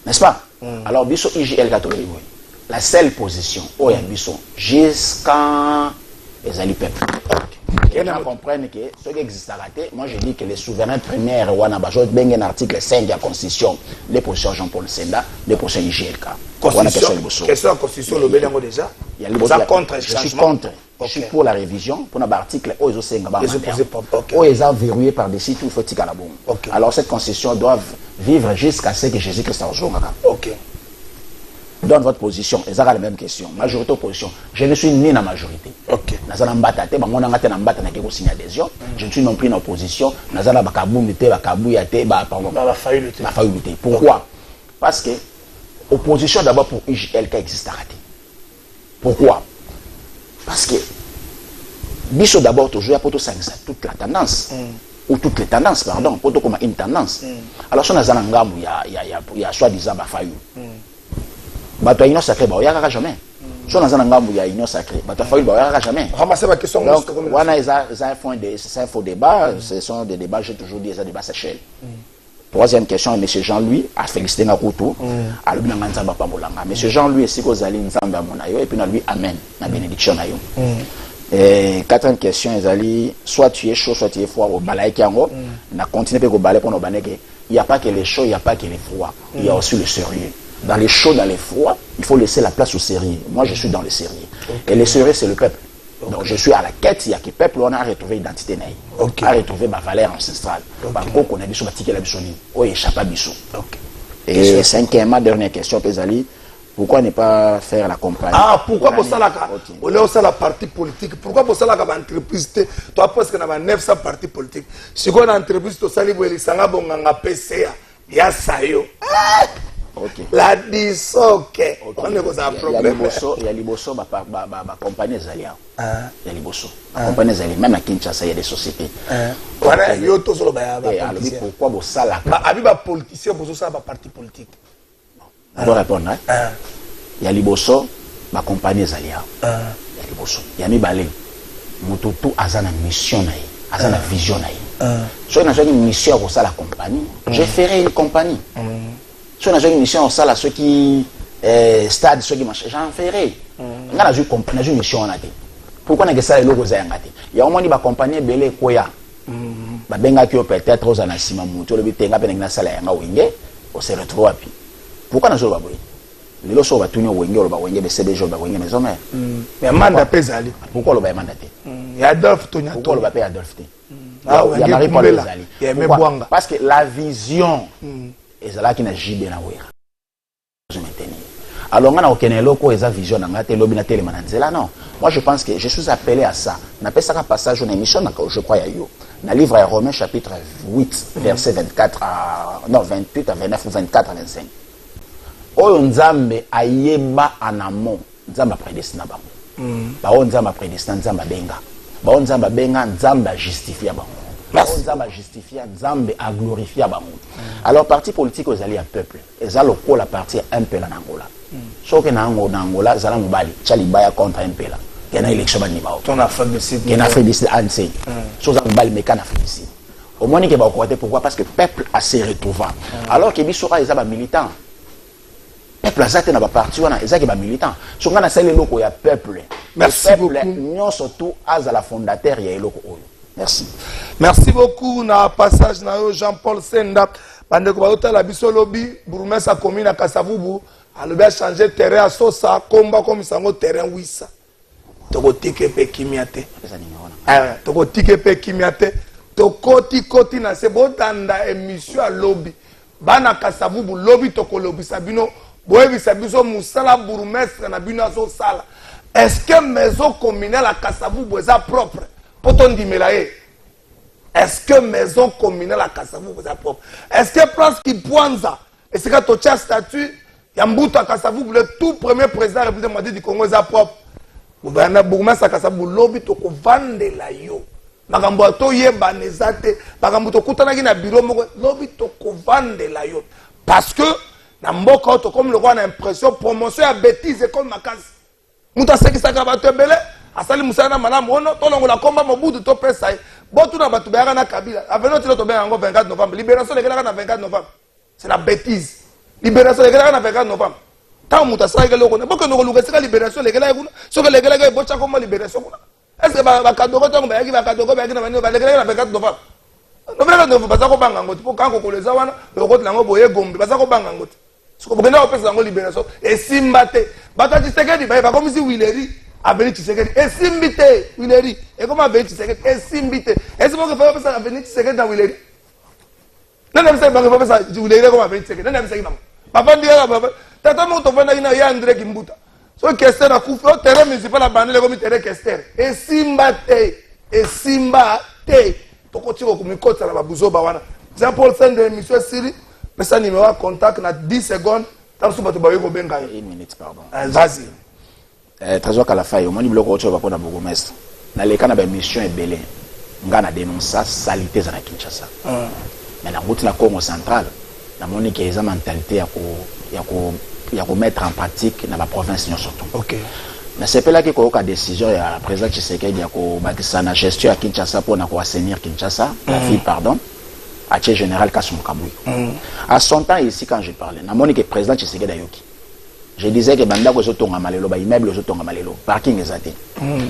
N'est-ce pas? Alors, biso IJL Katoliboy. La seule position où il y a biso jusqu'à les alliés peuple. Et on comprend que ce qui existe à rater, moi je dis que les souverains primaires, un article 5 de la Constitution, les positions Jean-Paul Senda, les positions IJLK. Question de Constitution, le Bélango déjà. Je suis contre. Je suis pour la révision, pour l'article où ils ont verrouillé par des sites où il faut tirer la bombe. Alors cette constitution doit vivre jusqu'à ce que Jésus-Christ rejoigne. Ok. Donne votre position. Ils ont la même question. Majorité opposition. Je ne suis ni dans la majorité. Ok. Je ne suis non plus en opposition. Pourquoi? Parce que opposition d'abord pour IJLK existe à rater. Pourquoi? Parce que Bisso d'abord toujours pour toute la tendance ou toutes les tendances pardon pour comme une tendance. Alors si on a zanangamu il y a soi-disant bafayu. Bato ino sacré ba yaka jamais. Si on a zanangamu il y a ino sacré bato fayu ba yaka jamais. Ramasser ma question. Donc wana ça un faux débat, ce sont des débats j'ai toujours dit ça débat s'échelle. Troisième question, M. Jean-Louis a félicité Nakutu. M. Jean-Louis, c'est que Zali Nzamba Monayo, et puis lui, Amen, la bénédiction. Et quatrième question, soit tu es chaud, soit tu es froid, au balai Kiango, on a continué au balai pour nos banègues. Il n'y a pas que les chauds, il n'y a pas que les froids. Il y a aussi le sérieux. Dans les chauds, dans les froids, il faut laisser la place au sérieux. Moi, je suis dans le sérieux. Et le sérieux, c'est le peuple. Donc je suis à la quête, il y a que le peuple, on a retrouvé l'identité, on a retrouvé ma valeur ancestrale. On a vu la bisoni, on échappe à bisou. Et cinquièmement, dernière question, Pézali, pourquoi ne pas faire la compagnie? Ah, pourquoi pour ça la partie politique? Pourquoi pour ça la entreprise? Toi, parce que nous avons 900 partis politiques. Si on a une entreprise, tu as dit que tu as PCA, il y a ça. La disoke. On est dans un problème. Il y a Liboso, ma compagnie Zalia. Il y a Liboso. Ma compagnie Zalia. Même à Kinshasa, il y a des sociétés. Voilà, il y a tout sur le pourquoi vous salez? Il y a des politiciens pour ça, parti politique. On doit répondre. Il y a Liboso, ma compagnie Zalia. Il y a Liboso. Il y a Mibale. Mututu azana mission, azana vision. Si on a une mission pour ça, la compagnie, je ferai une compagnie. Si on a une mission pour ça, ceux qui stade, ceux qui marchent, j'en ferai. On a une mission en athée. Pourquoi on a ça les logos à Yangate? Il y a au moins des compagnies belé koya. Benga qui peut-être aux anasima mouto le bitenga benga sala yanga wenge, on se retrouve à pi. Pourquoi on a joué les lois va tourner au wenge, on va wenge, mais c'est des jours, on va wenge, mais hommes. Mais Manda Pezali. Pourquoi on va mandater? Il y a Adolphe Tonya. Pourquoi on va payer Adolphe? Il y a Marie Paul Ezali. Parce que la vision est là qui n'a jamais été. Alors, on a aucun loco et sa vision dans la télé, non. Moi, je pense que je suis appelé à ça. On appelle ça un passage d'une émission, je crois, il y a eu. Dans le livre Romains, chapitre 8, verset 24 à. Non, 28 à 29 ou 24 à 25. Oh, Nzambe ayeba en amont. Nzamba prédestiné à bango. Bao Nzamba prédestiné, Nzamba benga. Bao Nzamba benga, Nzamba justifié à bango. Bao Nzamba justifié, Nzamba a glorifié à bango. Alors, parti politique aux alliés à peuple. Et ça, le coup, la partie un peu en Angola. Sauf que dans Angola, Zala Moubali, Tchalibaya contre un peu là. Il y a une élection à Nibao. On a fait ici. Il y a une ici, Anse. Chose à Moubali, mais qu'on a fait ici. Au moins, il y a un pourquoi? Parce que le peuple a ses retrouvants. Alors que Bissora, ils sont militants. Le peuple a été dans la partie, ils sont militants. Si on a fait le loco, il y a peuple. Merci beaucoup. Nous, surtout, à la fondateur, il y a le loco. Merci. Merci beaucoup. Na passage, Jean-Paul Senda. Bandeko Baota, la Bissolobi, Bourmesa commune à Kassavubu. Alors, bien changer terrain à Sosa, combat comme ça, terrain Wissa. Toko tike pe kimiate. Toko tike pe kimiate. Toko tikoti na se botanda émission à lobby. Bana Kassavubu lobby toko lobby sabino. Boebi sabiso musala bourgmestre na bino so sala. Est-ce que maison communale à Kassavubu est propre? Poton dimelaye. Est-ce que maison communale à Kassavubu est propre? Est-ce que place qui poinza? Est-ce que tu as statut? Yambuta Kassavubu, le tout premier président de la République du Congo, est propre. Gouverneur Bourgmestre Kassavubu, lobby to ko vande la yo. Makambo to yeba nezate, makambo to kutana na bureau moko, lobby to ko vande la yo. Parce que na mboka to comme le roi a l'impression promotion à bêtise comme makasi. Muta seki saka bato belé, asali musana malamu ono to longola komba mobudu to pesa. Botu na bato bayaka na Kabila. Avenant to ben ngo 24 novembre, libération les gars na 24 novembre. C'est la bêtise. Libération les gars na 24 novembre. Tant muta saka loko ne boko ngoluka saka libération les gars kuna. Soka les gars bocha comme libération kuna. Est-ce que ba kadoko to bayaki ba kadoko bayaki na bano ba les gars na 24 novembre. Novembre novembre basa ko banga ngoti po kanko koleza wana lokoti lango boye gombe basa ko banga ngoti. Soko bokenda ko pesa ngo libération et simbate. Bata Tshisekedi ba comme si Willeri Avenir Tshisekedi et simbite Willeri et comme Avenir Tshisekedi et simbite. Est-ce que faut pesa Avenir Tshisekedi dans Willeri? Non non c'est pas que faut pesa Willeri comme Avenir Tshisekedi. Non non c'est pas. Papa dit là papa. Tata mo to fana ina ya André Kimbuta. So Kester na kufi o terrain municipal la bandele comme terrain Kester. Et simbate to ko tiko kumikota na babuzo ba wana. Jean-Paul Sende monsieur Siri. Mais ça numéro contact na 10 secondes. Tant que tu vas benga. 1 minute pardon. Vas-y. Trésor Kalafayi, mon bloc autre va pour bourgmestre. Na les kana ba mission et belé. Ngana dénoncer salité za na Kinshasa. Mais la route la Congo centrale, na moni que eza mentalité ya ko mettre en pratique na ba province surtout. OK. Mais c'est pas là que koka décision ya président Tshisekedi ya ko batisa na gestion à Kinshasa pour na ko assainir Kinshasa, la ville pardon. À Tché général Kassoum Kaboui. À son temps ici quand je parlais, na moni que président Tshisekedi Ayoki. Je disais que banda ko zotonga malelo ba immeuble zotonga malelo, parking ezate.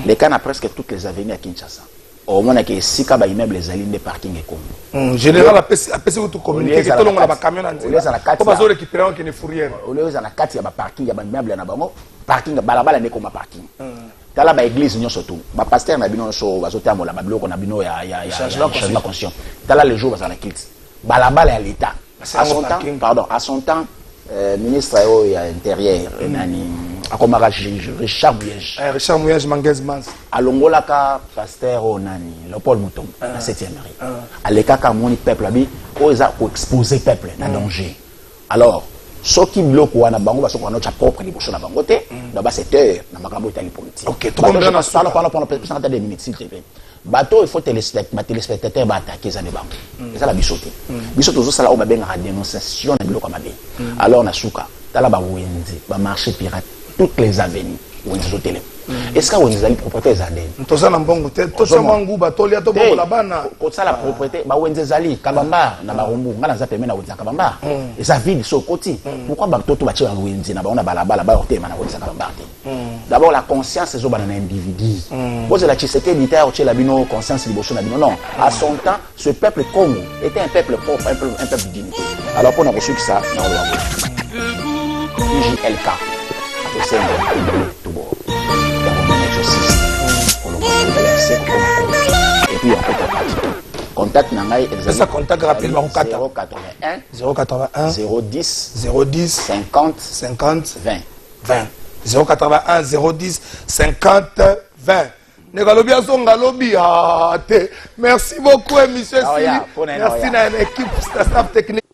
Les cas na presque toutes les avenues à Kinshasa. Au moins que sika ba immeuble ezali de parking et comme. Général apesi ko to communiquer que tolongo na ba camion na nzela. Ko bazo récupérer en kene fourrière. Au lieu za na kati ya ba parking ya ba immeuble na bango, parking balabala ne comme parking. Tala ba église nyo surtout. Ba pasteur na bino so bazotamola ba biloko na bino ya changement conscient. Tala les jours za na kids. Balabala ya l'état. À son temps, ministre ya intérieur nani akomaka Richard Mouyej. Richard Mouyej Mangezmans. Alongolaka pasteur nani Léopold Mouton na 7e mairie. Alekaka moni peuple abi ko eza ko exposer peuple na danger. Alors soki biloko wana bango baso ko na cha propre liboso na bango te na ba secteur na makambo itali politique. OK, tout comme bien na sala pendant plus de 2 minutes s'il te plaît. Bateau il faut téléspectateur ba attaquer za ne bango. Ça la bisoté. Bisoto zo sala o ba benga dénonciation na biloko mabe. Alors na suka tala ba wenzi ba marché pirate toutes les avenues wenzi zo télé. Est-ce que vous avez propriété zandé? Tout ça na mbongo te to ça mangu ba to lia to bongo la bana. Ko ça la propriété ba wenzi zali kabamba na barumbu ngala za pemena wenzi kabamba. Et ça vide so koti. Pourquoi ba to ba tchela wenzi na ba ona balabala ba ortema na wenzi kabamba te. D'abord la conscience zo ba na individu. Vous la chiseke militaire tchela bino conscience liboso na bino non. À son temps ce peuple Congo était un peuple propre, un peuple dignité. Alors pour na reçu que ça na IJLK. C'est tout bon. Et puis on contact nangai ça contact rapidement 081 010 50 50 20 081 010 50 20 Negalobi azonga lobi te. Merci beaucoup monsieur. Merci à l'équipe staff technique.